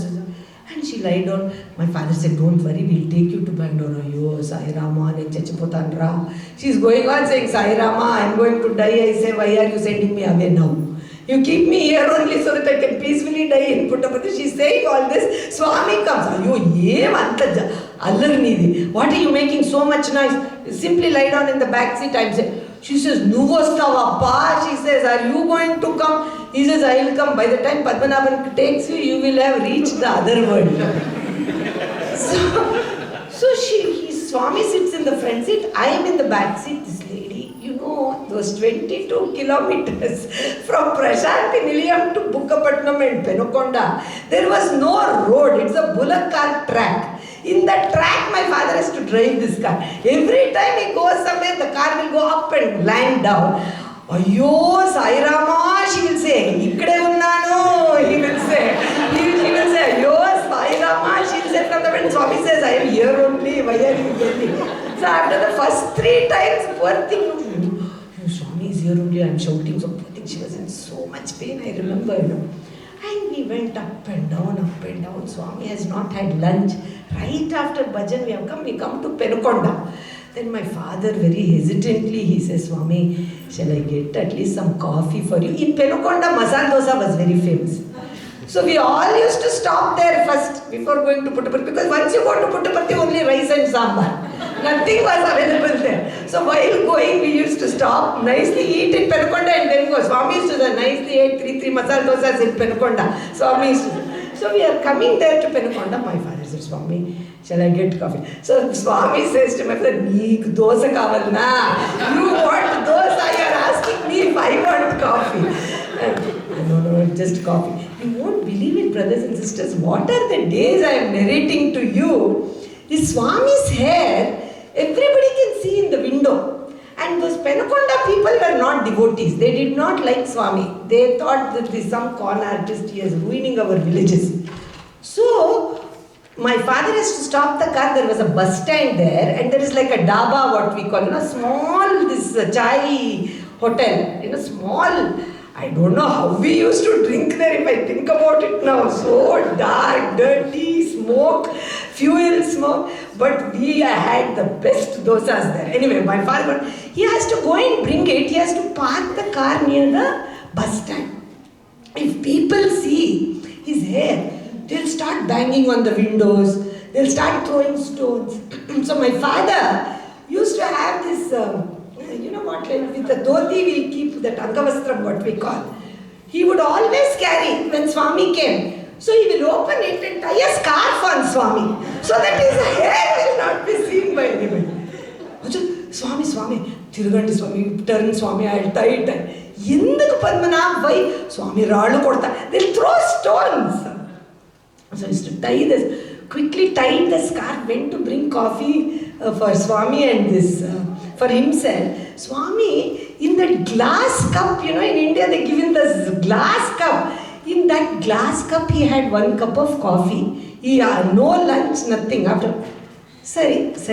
and she lied down. My father said, don't worry, we'll take you to Bangalore. Yo, Sai Rama, Chachapotanra. She's going on saying, Sai Rama, I'm going to die. I say, why are you sending me away now? You keep me here only so that I can peacefully die in Puttaparthi. She's saying all this. Swami comes. What are you making so much noise? Simply lie down in the back seat. I'm saying, she says, Nuvostava. She says, are you going to come? He says, I will come. By the time Padmanabhan takes you, you will have reached the other world. so Swami sits in the front seat. I am in the back seat. This lady, those 22 kilometers from Prashanti Nilayam to Bukkapatnam and Penukonda, there was no road. It's a bullock cart track. In that track, my father has to drive this car. Every time he goes somewhere, the car will go up and land down. Ayyo, Sai Rama, she will say. Ikkade unnanu, he will say. He will say, Ayyo, Sai Rama, she will say from the when Swami says, I am here only, why are you getting? So after the first 3 times, poor thing, Swami is here only, I am shouting. So poor thing, she was in so much pain, I remember. And we went up and down, up and down. Swami has not had lunch. Right after bhajan, we come to Penukonda. Then my father very hesitantly, he says, Swami, shall I get at least some coffee for you? In Penukonda, masala dosa was very famous. So we all used to stop there first before going to Puttaparthi. Because once you go to Puttaparthi, only rice and sambar. Nothing was available there. So while going, we used to stop, nicely eat in Penukonda and then go. Swami used to say, nicely ate 3 masala dosas in Penukonda. Swami used to. So we are coming there to Penukonda. My father said, Swami, shall I get coffee? So Swami says to my father, Neek dosa kavalna. You want dosa? You are asking me if I want coffee. No, just coffee. You won't believe it, brothers and sisters. What are the days I am narrating to you? Is Swami's hair, everybody can see in the window. And those Penukonda people were not devotees. They did not like Swami. They thought that this is some con artist, he is ruining our villages. So, my father has to stop the car. There was a bus stand there, and there is like a dhaba, what we call, small, this chai hotel, small. I don't know how we used to drink there if I think about it now. So dark, dirty, smoke, fuel smoke. But we had the best dosas there. Anyway, my father, he has to go and bring it. He has to park the car near the bus stand. If people see his hair, they'll start banging on the windows. They'll start throwing stones. So my father used to have this... with the dhoti we keep that Angavastram, what we call. He would always carry when Swami came. So he will open it and tie a scarf on Swami so that his hair will not be seen by anybody. Swami, Tirugandi Swami, turn Swami, I'll tie it. Yenduku Padmanabh, why? Swami Radu Kodta. They'll throw stones. So he used to tie this, quickly tied the scarf, went to bring coffee for Swami and this for himself. Swami, in that glass cup, in India they give him this glass cup. In that glass cup, he had 1 cup of coffee. He had no lunch, nothing. After Sari, but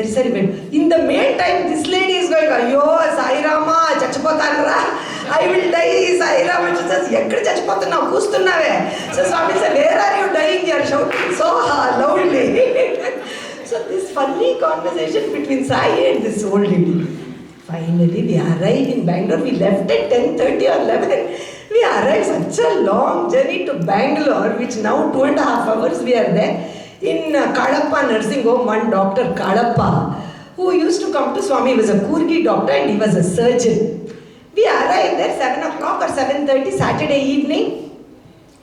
in the meantime, this lady is going, Ayyo, Sai Rama, Chachapotanra, I will die, Sai Rama. She says, Yakka Chachapotana, Kustunave. So Swami said, where are you dying? You are shouting so loudly. So this funny conversation between Sai and this old lady. Finally, we arrived in Bangalore. We left at 10:30 or 11. We arrived such a long journey to Bangalore, which now 2.5 hours we are there. In Kadapa nursing home, one doctor, Kadapa, who used to come to Swami, was a Kurgi doctor and he was a surgeon. We arrived there 7 o'clock or 7:30 Saturday evening.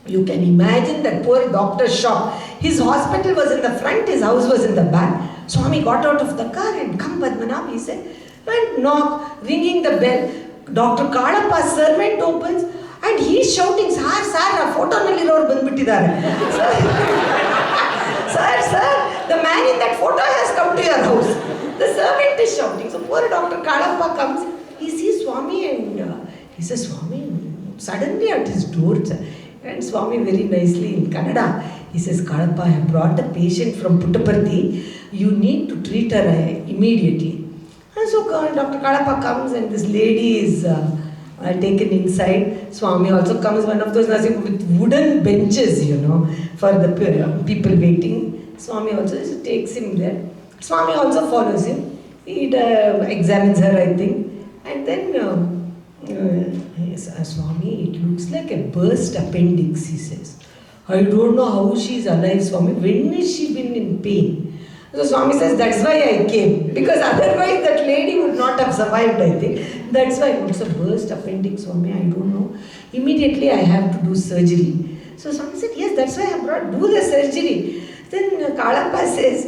You can imagine that poor doctor's shock. His hospital was in the front, his house was in the back. Swami got out of the car and come Padmanabh, he said, and knock, ringing the bell. Dr. Kadapa's servant opens and he's shouting, Sir, photo nalliroru bandbittidare. Sir, the man in that photo has come to your house. The servant is shouting. So poor Dr. Kadapa comes, he sees Swami and he says, Swami, suddenly at his door. And Swami very nicely in Kannada, he says, Kadapa, I have brought a patient from Puttaparthi. You need to treat her immediately. And so Dr. Kadapa comes and this lady is taken inside. Swami also comes, one of those nursing with wooden benches, for the people waiting. Swami also takes him there. Swami also follows him. He examines her, I think. And then, Swami, it looks like a burst appendix, he says. I don't know how she is alive, Swami. When has she been in pain? So Swami says, that's why I came. Because otherwise that lady would not have survived, I think. That's why it's a burst appendix, Swami, I don't know. Immediately I have to do surgery. So Swami said, yes, that's why I brought, do the surgery. Then Kadapa says,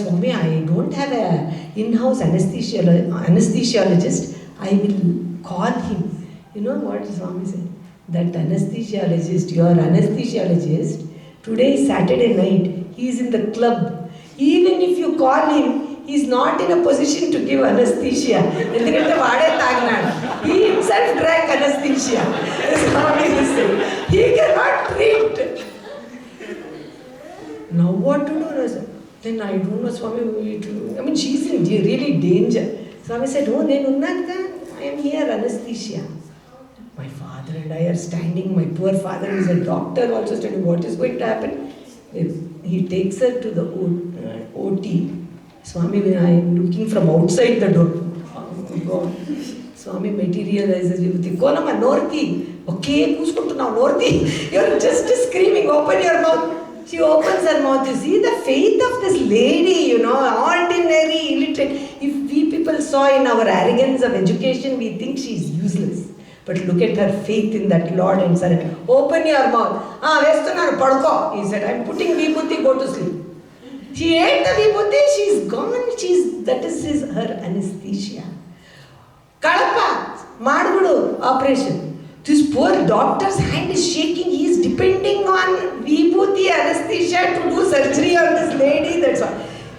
Swami, I don't have an in-house anesthesiologist. I will call him. You know what Swami said? That anesthesiologist, your anesthesiologist, today is Saturday night, he is in the club. Even if you call him, he is not in a position to give anesthesia. He himself drank anesthesia. Swami is saying. He cannot treat. Now what to do? Then I don't know, Swami. I mean, she is in really danger. Swami said, oh, I am here, anesthesia. My father and I are standing. My poor father is a doctor also standing. What is going to happen? He takes her to the OT. Swami, I am looking from outside the door. Oh God. Swami materializes Vibhuti. Konama, Norti. Okay, Kuskuntunna, Norti. You're just screaming, open your mouth. She opens her mouth. You see the faith of this lady, ordinary, illiterate. If we people saw in our arrogance of education, we think she is useless. But look at her faith in that Lord and surrender. Open your mouth. Vestunaru padko. He said, I'm putting Vibhuti, go to sleep. She ate the Vibhuti, she's gone. That is her anesthesia. Kadapa, Madgudu, operation. This poor doctor's hand is shaking. He is depending on Vibhuti anesthesia to do surgery on this lady. That's all.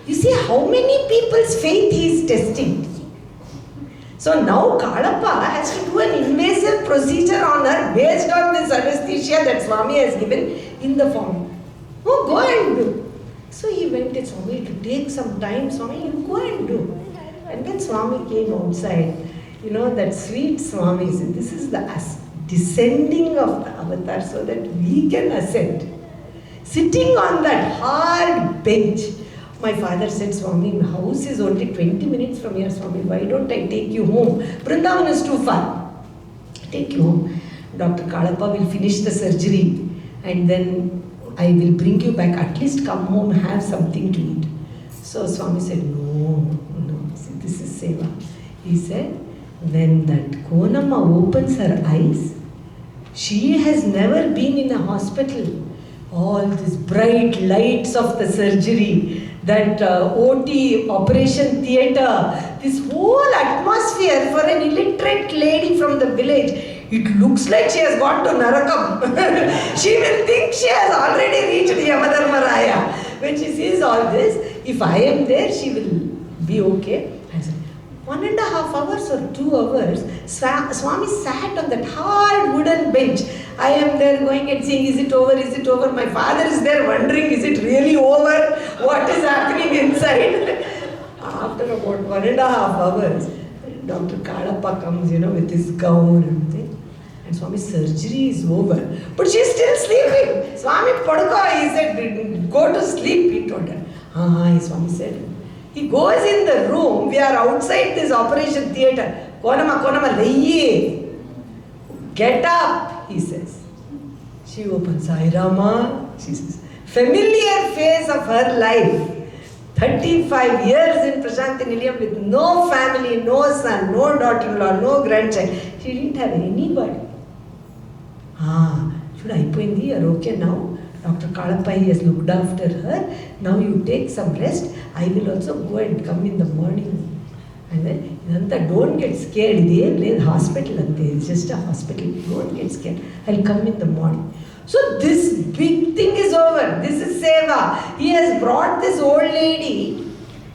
You see how many people's faith he is testing. So now Kadapa has to do an invasive procedure on her based on this anesthesia that Swami has given in the form. Oh, go and do. So he went to Swami to take some time. Swami, you go and do. And then Swami came outside. That sweet Swami said, this is the descending of the avatar so that we can ascend. Sitting on that hard bench. My father said, Swami, my house is only 20 minutes from here, Swami. Why don't I take you home? Vrindavan is too far. Take you home. Dr. Kadapa will finish the surgery and then I will bring you back. At least come home, have something to eat. So Swami said, no. See, this is seva. He said, when that Konamma opens her eyes, she has never been in a hospital. All these bright lights of the surgery, that OT, operation theatre, this whole atmosphere for an illiterate lady from the village, it looks like she has gone to Narakam. She will think she has already reached Yamadharmaraya. When she sees all this, if I am there, she will be okay. 1.5 hours or 2 hours, Swami sat on that hard wooden bench. I am there going and saying, is it over, is it over? My father is there wondering, is it really over? What is happening inside? After about 1.5 hours, Dr. Kalappa comes, with his gown and everything. And Swami's surgery is over. But she's still sleeping. Swami, padko, he said, go to sleep, he told her. Swami said. He goes in the room, we are outside this operation theatre. Konama, layye. Get up, he says. She opens, Sai Rama, she says. Familiar face of her life. 35 years in Prashanti Nilayam with no family, no son, no daughter-in-law, no grandchild. She didn't have anybody. Should I point you are okay now? Dr. Kalappa has looked after her. Now you take some rest. I will also go and come in the morning. And then, don't get scared. They hospital. It's just a hospital. Don't get scared. I'll come in the morning. So this big thing is over. This is Seva. He has brought this old lady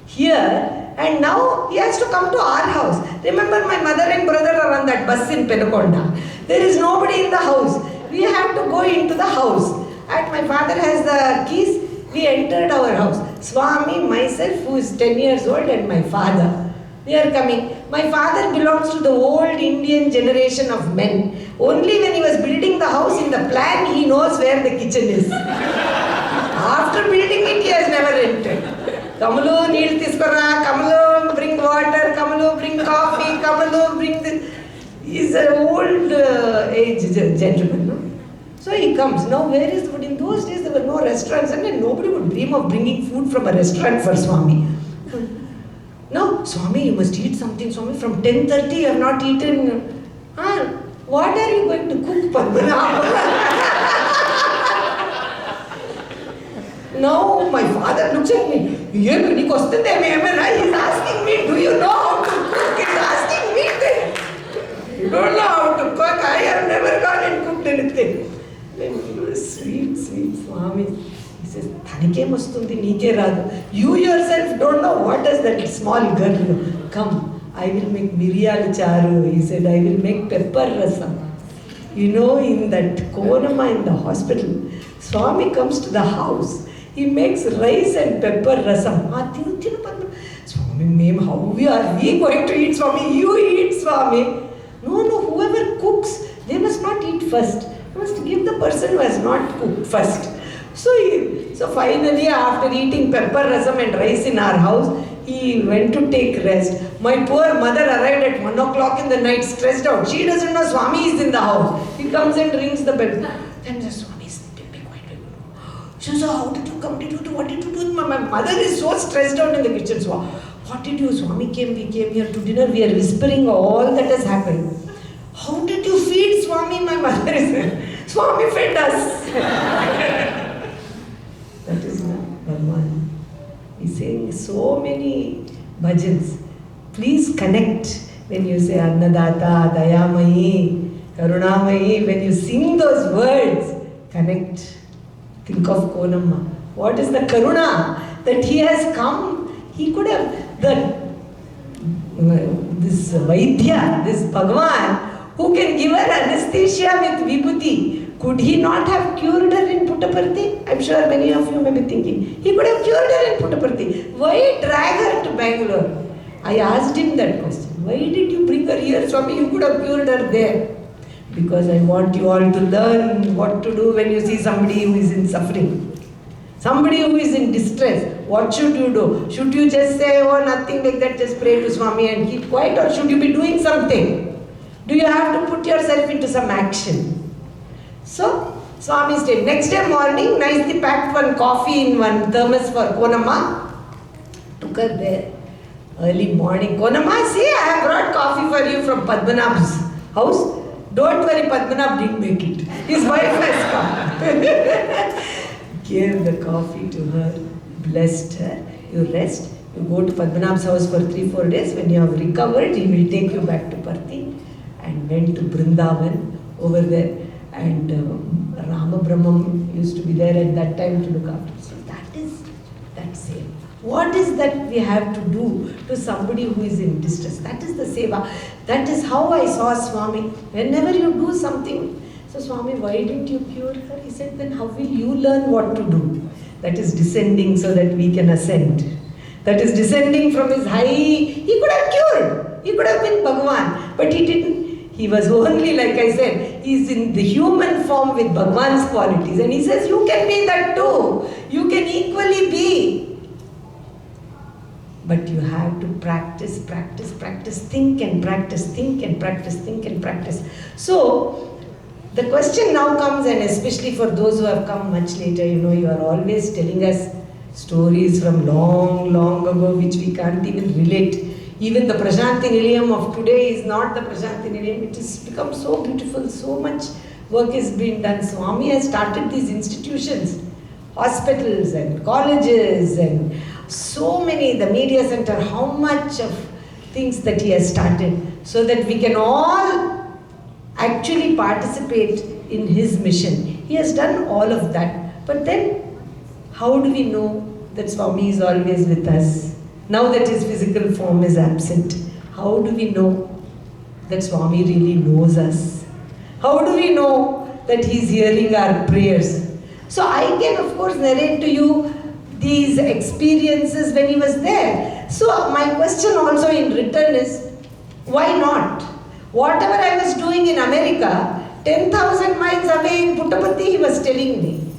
here and now he has to come to our house. Remember, my mother and brother are on that bus in Penukonda. There is nobody in the house. We have to go into the house. And my father has the keys. We entered our house. Swami, myself, who is 10 years old, and my father. We are coming. My father belongs to the old Indian generation of men. Only when he was building the house in the plan, he knows where the kitchen is. After building it, he has never entered. Kamalu, neel tiskora, Kamalu, bring water, Kamalu, bring coffee, Kamalu, bring this. He's an old age gentleman. No? So he comes. Now where is the food? In those days there were no restaurants and nobody would dream of bringing food from a restaurant for Swami. No, Swami, you must eat something. Swami, from 10:30 you have not eaten. What are you going to cook, Padmanabh? Now my father looks at me. He's asking me, do you know how to cook? He's asking me. You don't know how to cook. I have never gone and cooked anything. Sweet Swami. He says, you yourself don't know what is that small girl. Come, I will make miryal charu. He said, I will make pepper rasam. In that Konama in the hospital, Swami comes to the house. He makes rice and pepper rasam. Swami, ma'am, how are we going to eat, Swami? You eat, Swami. No, whoever cooks, they must not eat first. They must give the person who has not cooked first. So finally, after eating pepper rasam and rice in our house, he went to take rest. My poor mother arrived at 1 o'clock in the night, stressed out. She doesn't know Swami is in the house. He comes and rings the bell. Then the Swami is sleeping, be quiet. She says, how did you come? What did you do? My mother is so stressed out in the kitchen. So, what did you? Swami came, we came here to dinner. We are whispering all that has happened. How did you feed Swami? My mother is there. Swami fed us. That is Bhagwan. He's saying so many bhajans. Please connect when you say Annadata, Dayamayi, Karunamayi. When you sing those words, connect. Think of Konamma. What is the Karuna that he has come? He could have this Vaidya, this Bhagwan, who can give her anesthesia with Vibhuti. Could he not have cured her in Puttaparthi? I'm sure many of you may be thinking. He could have cured her in Puttaparthi. Why drag her to Bangalore? I asked him that question. Why did you bring her here, Swami? You could have cured her there. Because I want you all to learn what to do when you see somebody who is in suffering. Somebody who is in distress. What should you do? Should you just say, oh, nothing like that, just pray to Swami and keep quiet? Or should you be doing something? Do you have to put yourself into some action? So, Swami stayed. Next day morning, nicely packed one coffee in one thermos for Konamma. Took her there. Early morning. Konamma, see, I have brought coffee for you from Padmanabh's house. Don't worry, Padmanabh didn't make it. His wife has come. Gave the coffee to her. Blessed her. You rest. You go to Padmanabh's house for 3-4 days. When you have recovered, he will take you back to Parthi. And went to Brindavan over there. And Rama Brahmam used to be there at that time to look after. So that's seva. What is that we have to do to somebody who is in distress? That is the seva. That is how I saw Swami. Whenever you do something, so Swami, why didn't you cure her? He said, then how will you learn what to do? That is descending so that we can ascend. that is descending from his high. He could have cured. He could have been Bhagwan, but he didn't. He was only, like I said, he's in the human form with Bhagwan's qualities. And he says, you can be that too. You can equally be. But you have to practice, practice, practice, think and practice, think and practice, think and practice. So, the question now comes, and especially for those who have come much later, you are always telling us stories from long, long ago which we can't even relate. Even the Prashanti Nilayam of today is not the Prashanti Nilayam. It has become so beautiful, so much work is being done. Swami has started these institutions, hospitals and colleges and so many, the media center, how much of things that he has started so that we can all actually participate in his mission. He has done all of that. But then, how do we know that Swami is always with us? Now that his physical form is absent, how do we know that Swami really knows us? How do we know that he's hearing our prayers? So I can of course narrate to you these experiences when he was there. So my question also in return is, why not? Whatever I was doing in America, 10,000 miles away in Puttaparthi, he was telling me.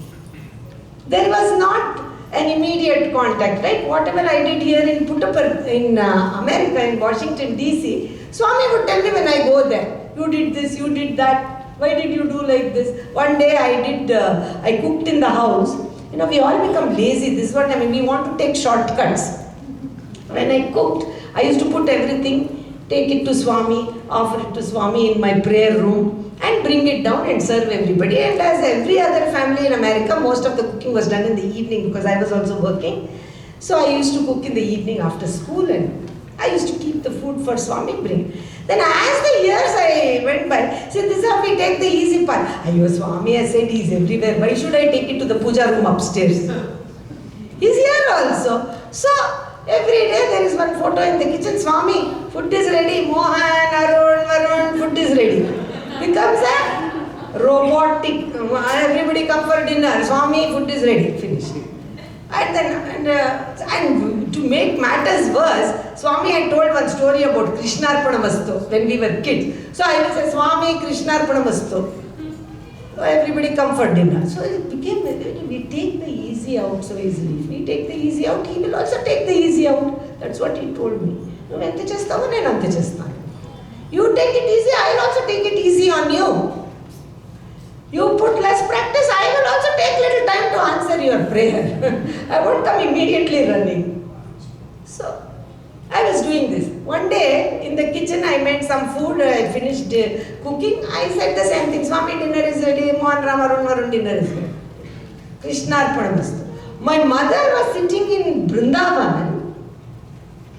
There was not an immediate contact, right? Whatever I did here in Puttaparthi, in America, in Washington DC, Swami would tell me when I go there, you did this, you did that, why did you do like this? One day I cooked in the house. We all become lazy, this is what I mean, we want to take shortcuts. When I cooked, I used to put everything, take it to Swami, offer it to Swami in my prayer room, and bring it down and serve everybody. And as every other family in America, most of the cooking was done in the evening because I was also working. So I used to cook in the evening after school, and I used to keep the food for Swami bring. Then as the years I went by, see, this is how we take the easy part. Ayo, Swami has said he's everywhere. Why should I take it to the puja room upstairs? He's here also. So every day there is one photo in the kitchen. Swami, food is ready. Mohan, Arun, Varun, food is ready. Becomes a robotic. Everybody come for dinner. Swami, food is ready. Finished. And to make matters worse, Swami had told one story about Krishnarpanamastu when we were kids. So I will say, Swami, Krishnarpanamastu. So everybody come for dinner. So it became, we take the easy out so easily. If we take the easy out, he will also take the easy out. That's what he told me. You take it easy, I will also take it easy on you. You put less practice, I will also take little time to answer your prayer. I won't come immediately running. So, I was doing this. One day, in the kitchen, I made some food, I finished cooking. I said the same thing, Swami dinner is ready, Mohanram, Arun dinner is ready. Krishnarpanamastu. My mother was sitting in Vrindavan,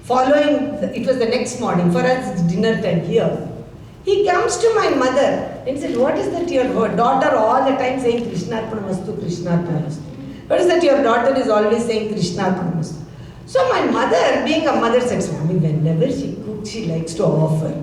following, it was the next morning, for us it's dinner time here. He comes to my mother and said, what is that your daughter all the time saying Krishnarpanamastu, Krishnarpanamastu? What is that your daughter is always saying Krishnarpanamastu? So my mother, being a mother, said, Swami, whenever she cooks, she likes to offer.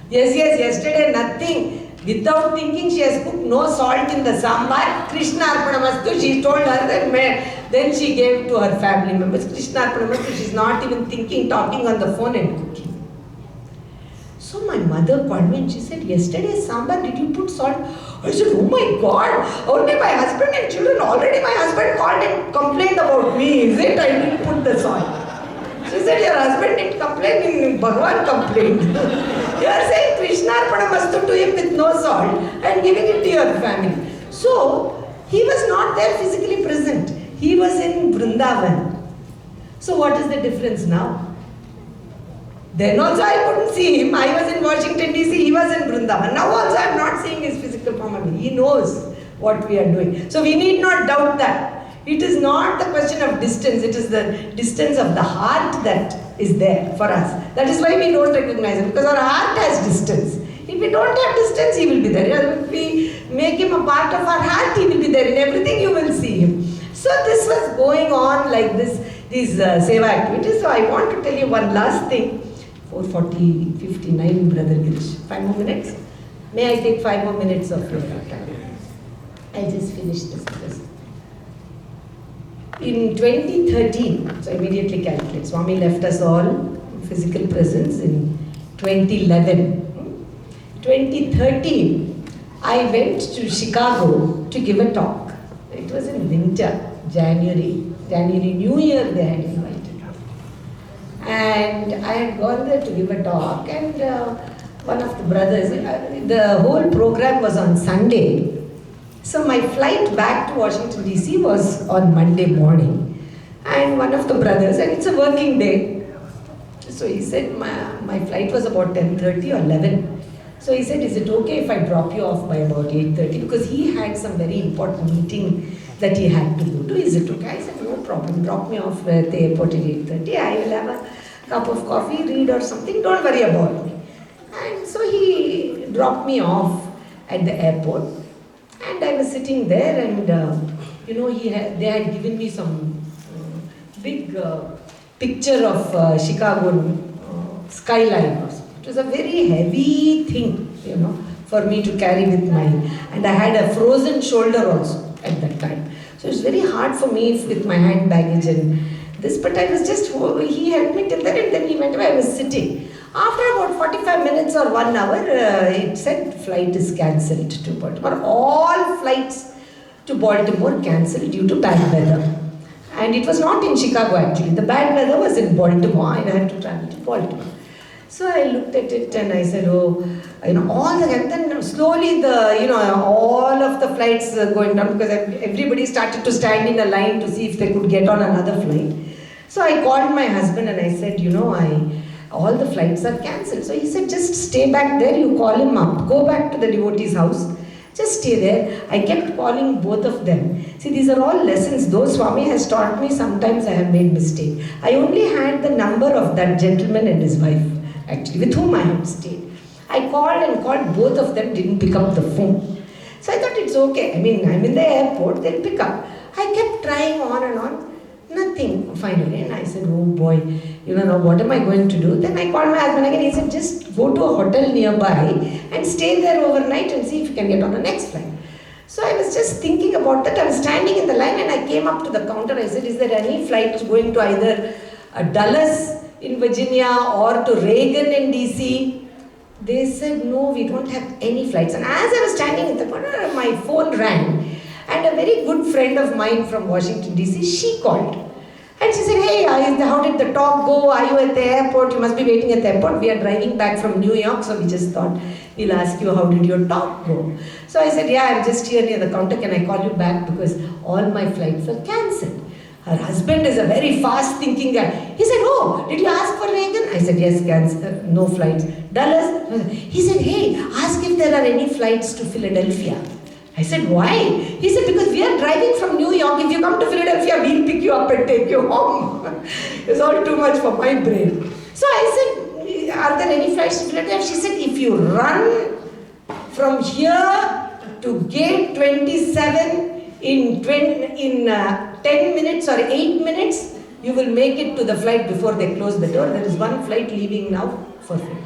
Yes, yesterday nothing. Without thinking, she has cooked no salt in the sambar. Krishnarpanamastu, she told her that then she gave to her family members. Krishnarpanamastu, she's not even thinking, talking on the phone and cooking. So my mother called me and she said, yesterday's sambar, did you put salt? I said, oh my God, only my husband and children, already my husband called and complained about me. Is it? I didn't put the salt. She said, your husband didn't complain, Bhagwan complained. You are saying Krishnarpanamastu to him with no salt and giving it to your family. So, he was not there physically present. He was in Vrindavan. So what is the difference now? Then also I couldn't see him. I was in Washington DC, he was in Vrindavan. Now also I am not seeing his physical form. He knows what we are doing. So we need not doubt that. It is not the question of distance, it is the distance of the heart that is there for us. That is why we don't recognize him, because our heart has distance. If we don't have distance, he will be there. If we make him a part of our heart, he will be there. In everything you will see him. So this was going on like this, these seva activities. So I want to tell you one last thing. 4:40, 59, Brother Girish. 5 more minutes? May I take 5 more minutes of your time? I just finished this. In 2013, so immediately calculate, Swami left us all physical presence in 2011. 2013, I went to Chicago to give a talk. It was in winter, January, New Year they had invited me. And I had gone there to give a talk, and one of the brothers, the whole program was on Sunday. So my flight back to Washington DC was on Monday morning, and one of the brothers, and it's a working day, so he said my flight was about 10:30 or 11. So he said, is it okay if I drop you off by about 8:30? Because he had some very important meeting that he had to go to. Is it okay? I said, no problem, drop me off at the airport at 8:30. I will have a cup of coffee, read or something, don't worry about me. And so he dropped me off at the airport. And I was sitting there, and they had given me some big picture of Chicago skyline. It was a very heavy thing, for me to carry with and I had a frozen shoulder also at that time. So it was very hard for me with my hand baggage and this, but I was just, he helped me till there, and then he went away. I was sitting. After about 45 minutes or 1 hour, it said flight is cancelled to Baltimore. All flights to Baltimore cancelled due to bad weather. And it was not in Chicago actually. The bad weather was in Baltimore. I had to travel to Baltimore. So I looked at it and I said, and then slowly all of the flights going down, because everybody started to stand in a line to see if they could get on another flight. So I called my husband and I said, all the flights are cancelled. So he said, just stay back there, you call him up, go back to the devotee's house, just stay there. I kept calling both of them. See, these are all lessons. Though Swami has taught me, sometimes I have made mistake. I only had the number of that gentleman and his wife, actually, with whom I had stayed. I called and called, both of them didn't pick up the phone. So I thought it's okay. I'm in the airport, they'll pick up. I kept trying on and on. Nothing, finally. And I said, oh boy, now what am I going to do? Then I called my husband again. He said, just go to a hotel nearby and stay there overnight and see if you can get on the next flight. So I was just thinking about that. I was standing in the line and I came up to the counter. I said, is there any flight going to either Dulles in Virginia or to Reagan in DC? They said, no, we don't have any flights. And as I was standing in the corner, my phone rang. And a very good friend of mine from Washington DC, she called. And she said, hey, how did the talk go? Are you at the airport? You must be waiting at the airport. We are driving back from New York, so we just thought we'll ask you, how did your talk go? So I said, yeah, I'm just here near the counter. Can I call you back? Because all my flights are cancelled. Her husband is a very fast-thinking guy. He said, oh, did you ask for Reagan? I said, yes, cancelled, no flights. Dulles? He said, hey, ask if there are any flights to Philadelphia. I said, why? He said, because we are driving from New York. If you come to Philadelphia, we'll pick you up and take you home. It's all too much for my brain. So I said, are there any flights to Philadelphia? She said, if you run from here to gate 27 in 10 minutes or 8 minutes, you will make it to the flight before they close the door. There is one flight leaving now for free.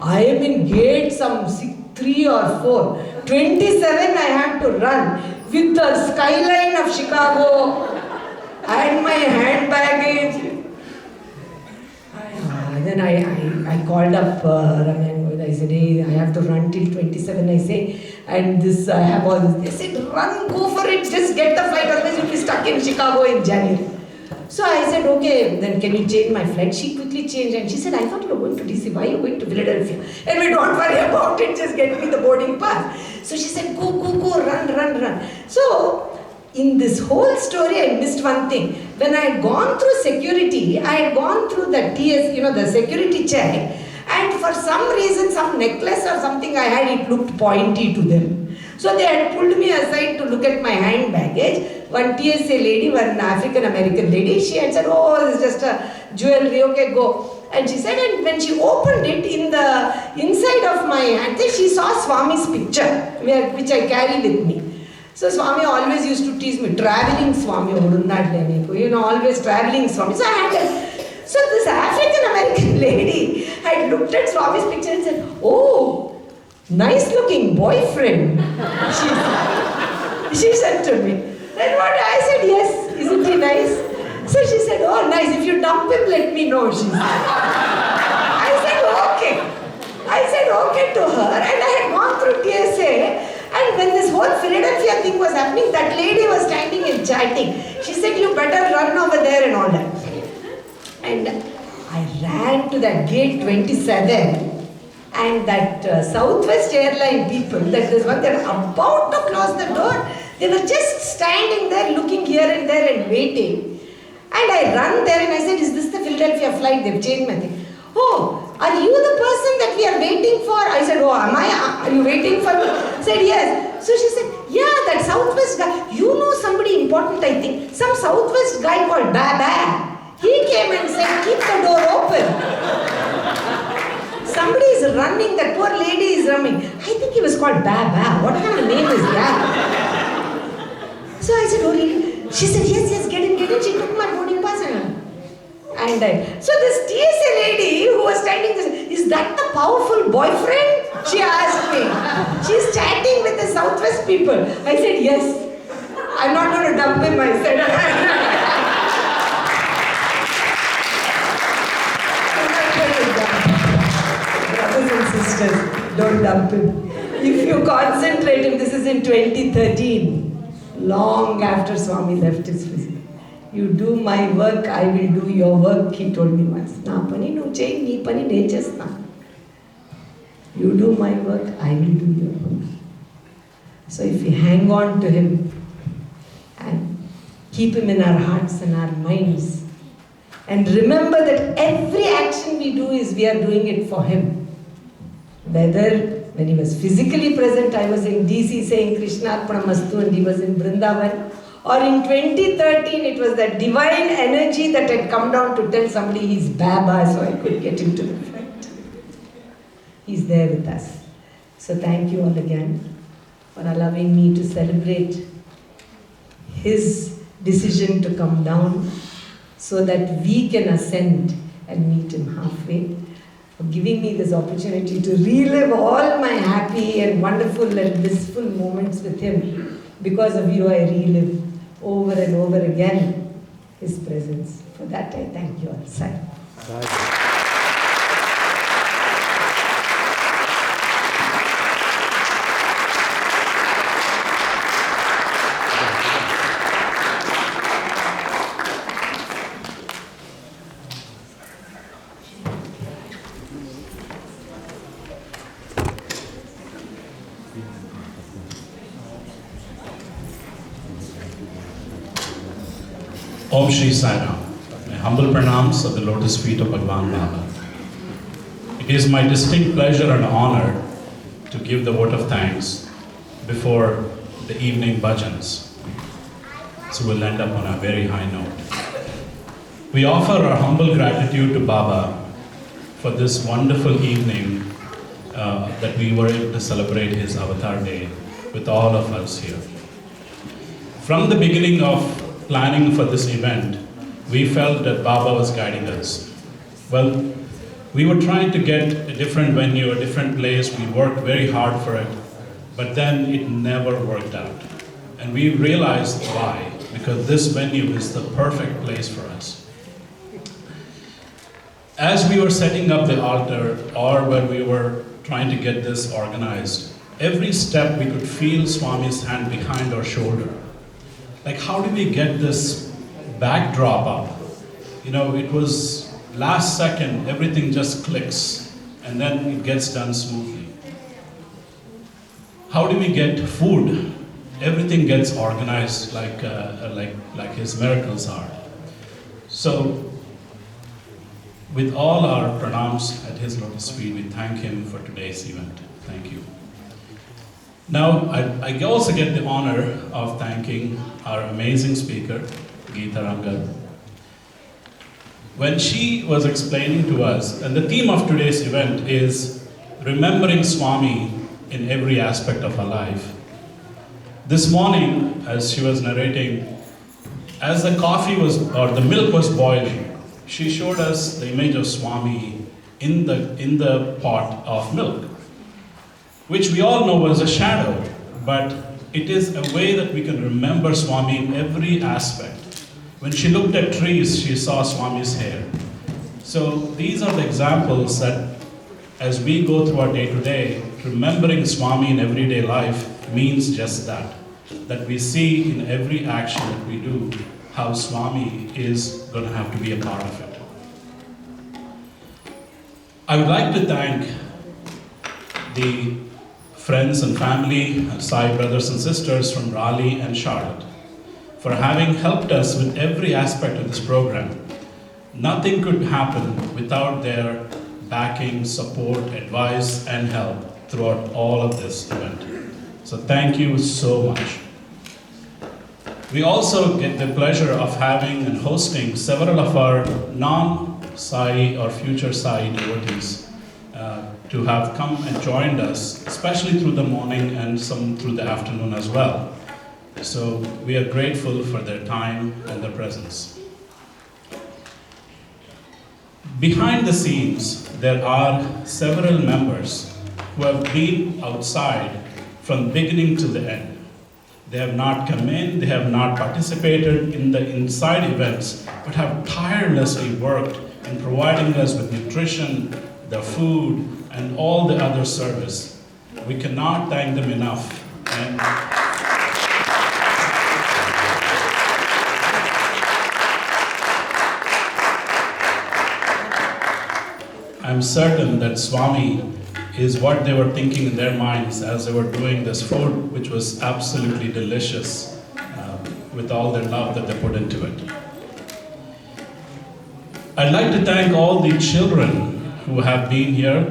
I am in gate some 3 or 4. 27 I have to run with the skyline of Chicago and my hand baggage. Then I called up Raman. I said, hey, I have to run till 27, I say, and this, I have all this. They said, run, go for it, just get the flight, otherwise you'll be stuck in Chicago in January. So I said, okay, then can you change my flight? She quickly changed and she said, I thought you were going to DC, why are you going to Philadelphia? And we don't worry about it, just get me the boarding pass. So she said, go, run. So, in this whole story, I missed one thing. When I had gone through security, I had gone through the TS, the security check, and for some reason, some necklace or something I had, it looked pointy to them. So they had pulled me aside to look at my hand baggage. One TSA lady, one African American lady, she had said, oh, it's just a jewelry, okay, go. And she said, and when she opened it, in the inside of my hand, she saw Swami's picture, which I carry with me. So Swami always used to tease me, traveling Swami, always traveling Swami. So so this African American lady had looked at Swami's picture and said, oh, nice looking boyfriend, she said to me. Then what I said, yes. Isn't he nice? So she said, oh nice, if you dump him, let me know, she said. I said, okay. I said okay to her, and I had gone through TSA, and when this whole Philadelphia thing was happening, that lady was standing and chatting. She said, you better run over there and all that. And I ran to that gate 27, and that Southwest airline people, that was one, they were about to close the door. They were just standing there looking here and there and waiting. And I run there and I said, is this the Philadelphia flight? They've changed my thing. Oh, are you the person that we are waiting for? I said, oh, are you waiting for me? Said, yes. So she said, yeah, that Southwest guy, you know somebody important, I think. Some Southwest guy called Baba. He came and said, keep the door open. Somebody is running, that poor lady is running. I think he was called Baba. What kind of name is that? So I said, oh really? She said, yes, get in. She took my boarding pass and so this TSA lady who was standing there, is that the powerful boyfriend? She asked me. She's chatting with the Southwest people. I said, yes. I'm not going to dump him, I said. Brothers and sisters, don't dump him. If you concentrate him, this is in 2013, long after Swami left his physical. You do my work, I will do your work, he told me once. Na pani no chain, ni pani nechesna. You do my work, I will do your work. So if we hang on to him and keep him in our hearts and our minds, and remember that every action we do is we are doing it for him. Whether when he was physically present, I was in DC saying Krishna Arpanamastu and he was in Vrindavan. Or in 2013, it was that divine energy that had come down to tell somebody he's Baba, so I could get him to the front. He's there with us. So thank you all again for allowing me to celebrate his decision to come down so that we can ascend and meet him halfway. For giving me this opportunity to relive all my happy and wonderful and blissful moments with him. Because of you, I relive over and over again his presence. For that I thank you all. Sai. Om Shri Sai Ram. My humble pranams at the lotus feet of Bhagwan Baba. It is my distinct pleasure and honor to give the vote of thanks before the evening bhajans. So we'll end up on a very high note. We offer our humble gratitude to Baba for this wonderful evening that we were able to celebrate his Avatar Day with all of us here. From the beginning of planning for this event, we felt that Baba was guiding us. Well, we were trying to get a different venue, a different place. We worked very hard for it, but then it never worked out. And we realized why, because this venue is the perfect place for us. As we were setting up the altar, or when we were trying to get this organized, every step we could feel Swami's hand behind our shoulder. Like, how do we get this backdrop up? You know, it was last second, everything just clicks, and then it gets done smoothly. How do we get food? Everything gets organized like his miracles are. So, with all our pranams at his lotus feet, we thank him for today's event. Thank you. Now, I also get the honor of thanking our amazing speaker, Geetha Mohanram. When she was explaining to us, and the theme of today's event is remembering Swami in every aspect of our life. This morning, as she was narrating, as the the milk was boiling, she showed us the image of Swami in the pot of milk, which we all know was a shadow, but it is a way that we can remember Swami in every aspect. When she looked at trees, she saw Swami's hair. So these are the examples that as we go through our day-to-day, remembering Swami in everyday life means just that. That we see in every action that we do how Swami is going to have to be a part of it. I would like to thank the friends and family, Sai brothers and sisters from Raleigh and Charlotte for having helped us with every aspect of this program. Nothing could happen without their backing, support, advice, and help throughout all of this event. So thank you so much. We also get the pleasure of having and hosting several of our non-Sai or future Sai devotees to have come and joined us, especially through the morning and some through the afternoon as well. So we are grateful for their time and their presence. Behind the scenes, there are several members who have been outside from beginning to the end. They have not come in, they have not participated in the inside events, but have tirelessly worked in providing us with nutrition, the food, and all the other service. We cannot thank them enough. And I'm certain that Swami is what they were thinking in their minds as they were doing this food, which was absolutely delicious with all their love that they put into it. I'd like to thank all the children who have been here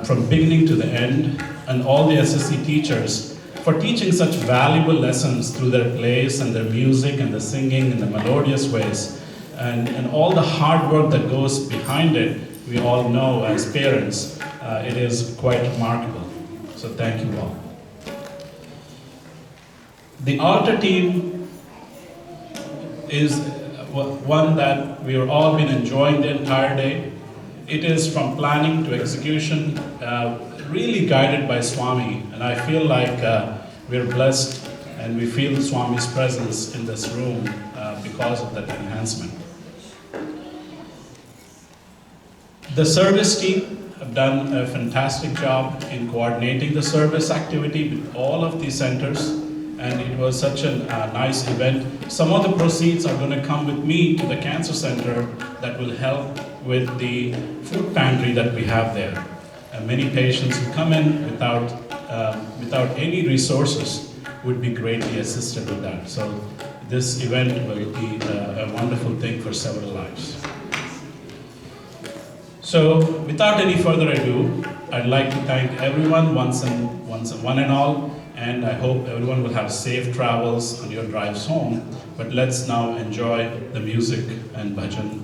from beginning to the end, and all the SSC teachers for teaching such valuable lessons through their plays and their music and the singing in the melodious ways, and all the hard work that goes behind it. We all know as parents, it is quite remarkable. So thank you all. The altar team is one that we have all been enjoying the entire day. It is from planning to execution, really guided by Swami, and I feel like we're blessed and we feel Swami's presence in this room because of that enhancement. The service team have done a fantastic job in coordinating the service activity with all of these centers, and it was such a nice event. Some of the proceeds are going to come with me to the cancer center that will help with the food pantry that we have there. Many patients who come in without any resources would be greatly assisted with that. So this event will be a wonderful thing for several lives. So without any further ado, I'd like to thank everyone one and all, and I hope everyone will have safe travels on your drives home. But let's now enjoy the music and bhajan.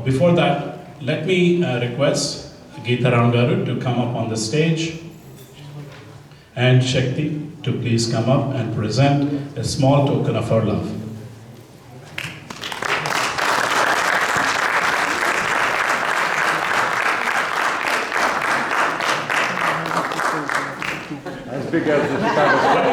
Before that, let me request Geetha Mohanram to come up on the stage, and Shakti to please come up and present a small token of our love. As big as the Chicago.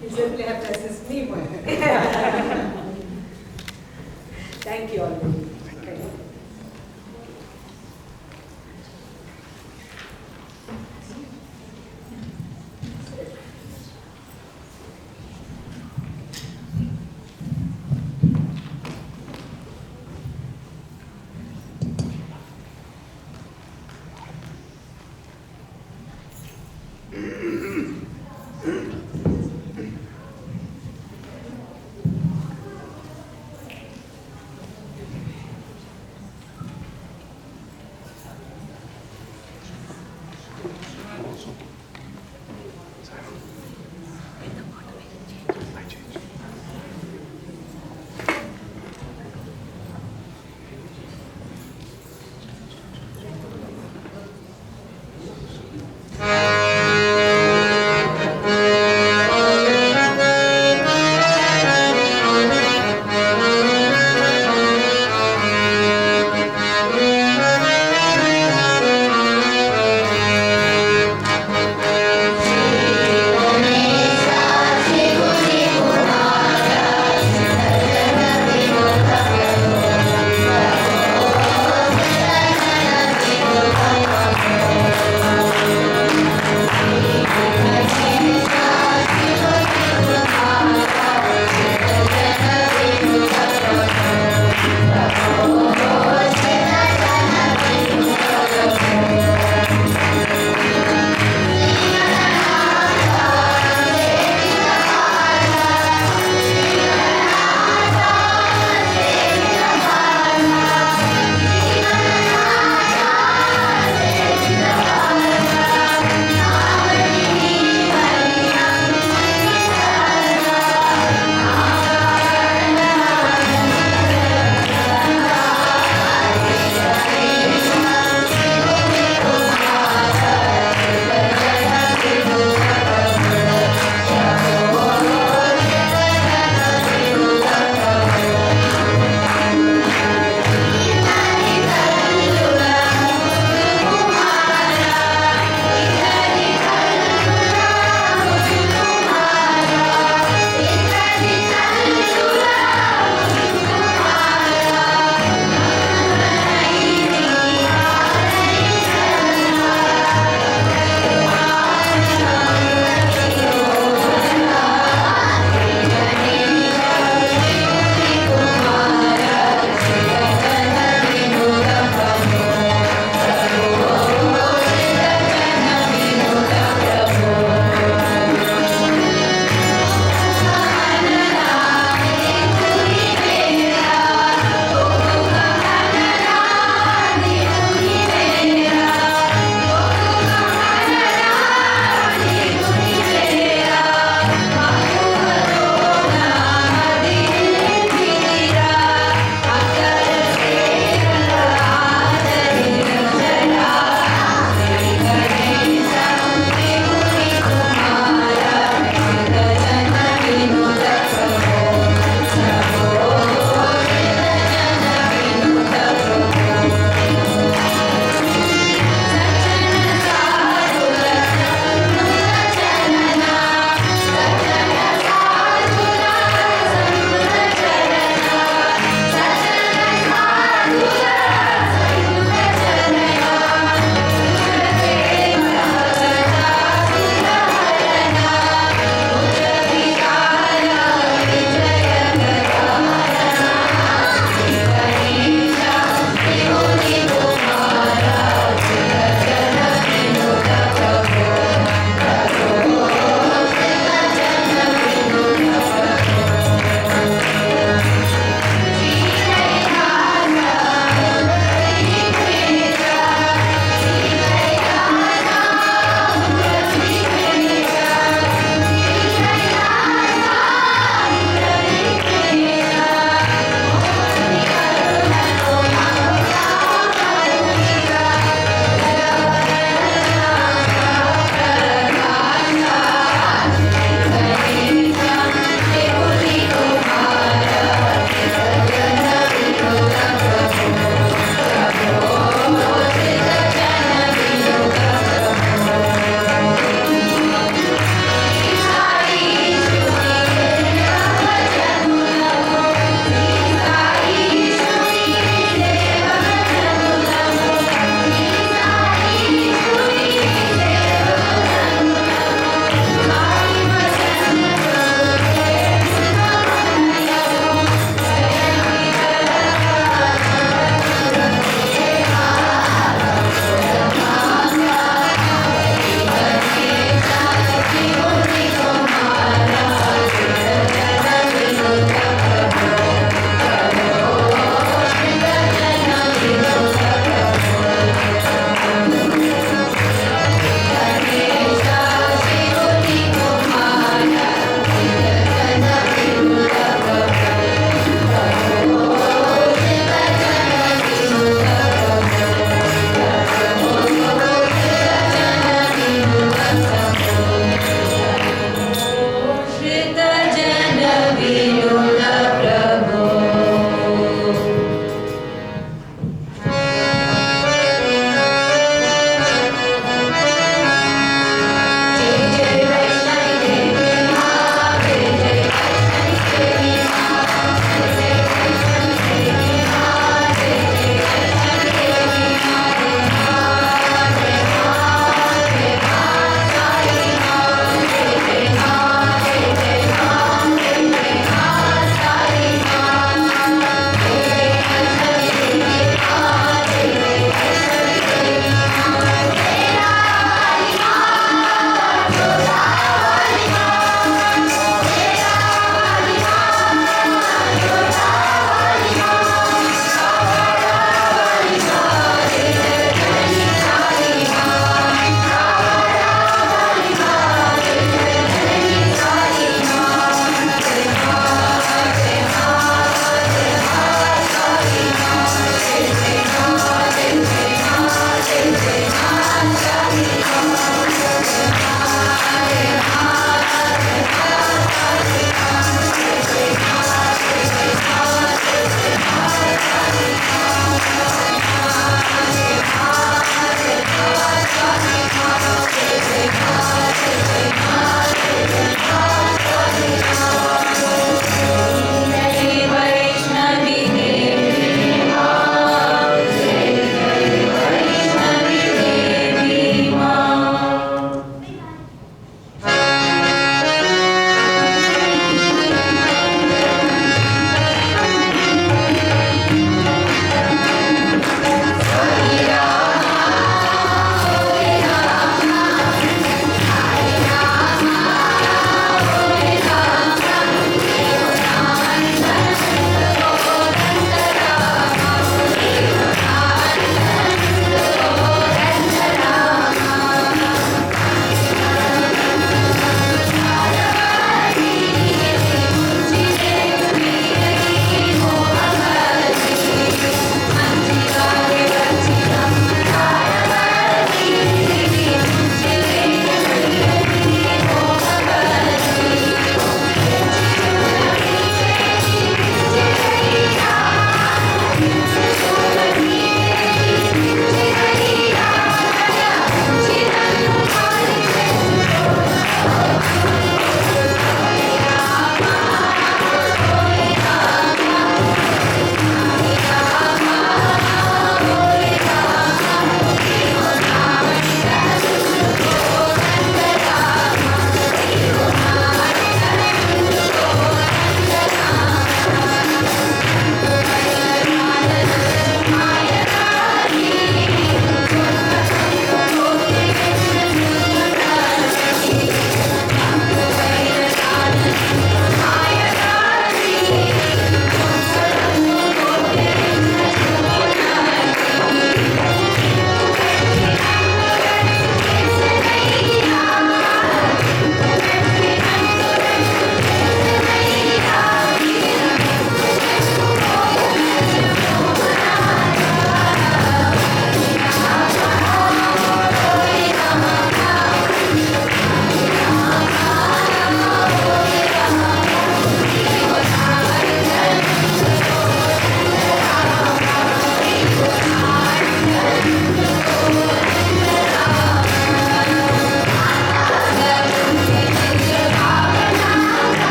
You simply have to assist me. Thank you all.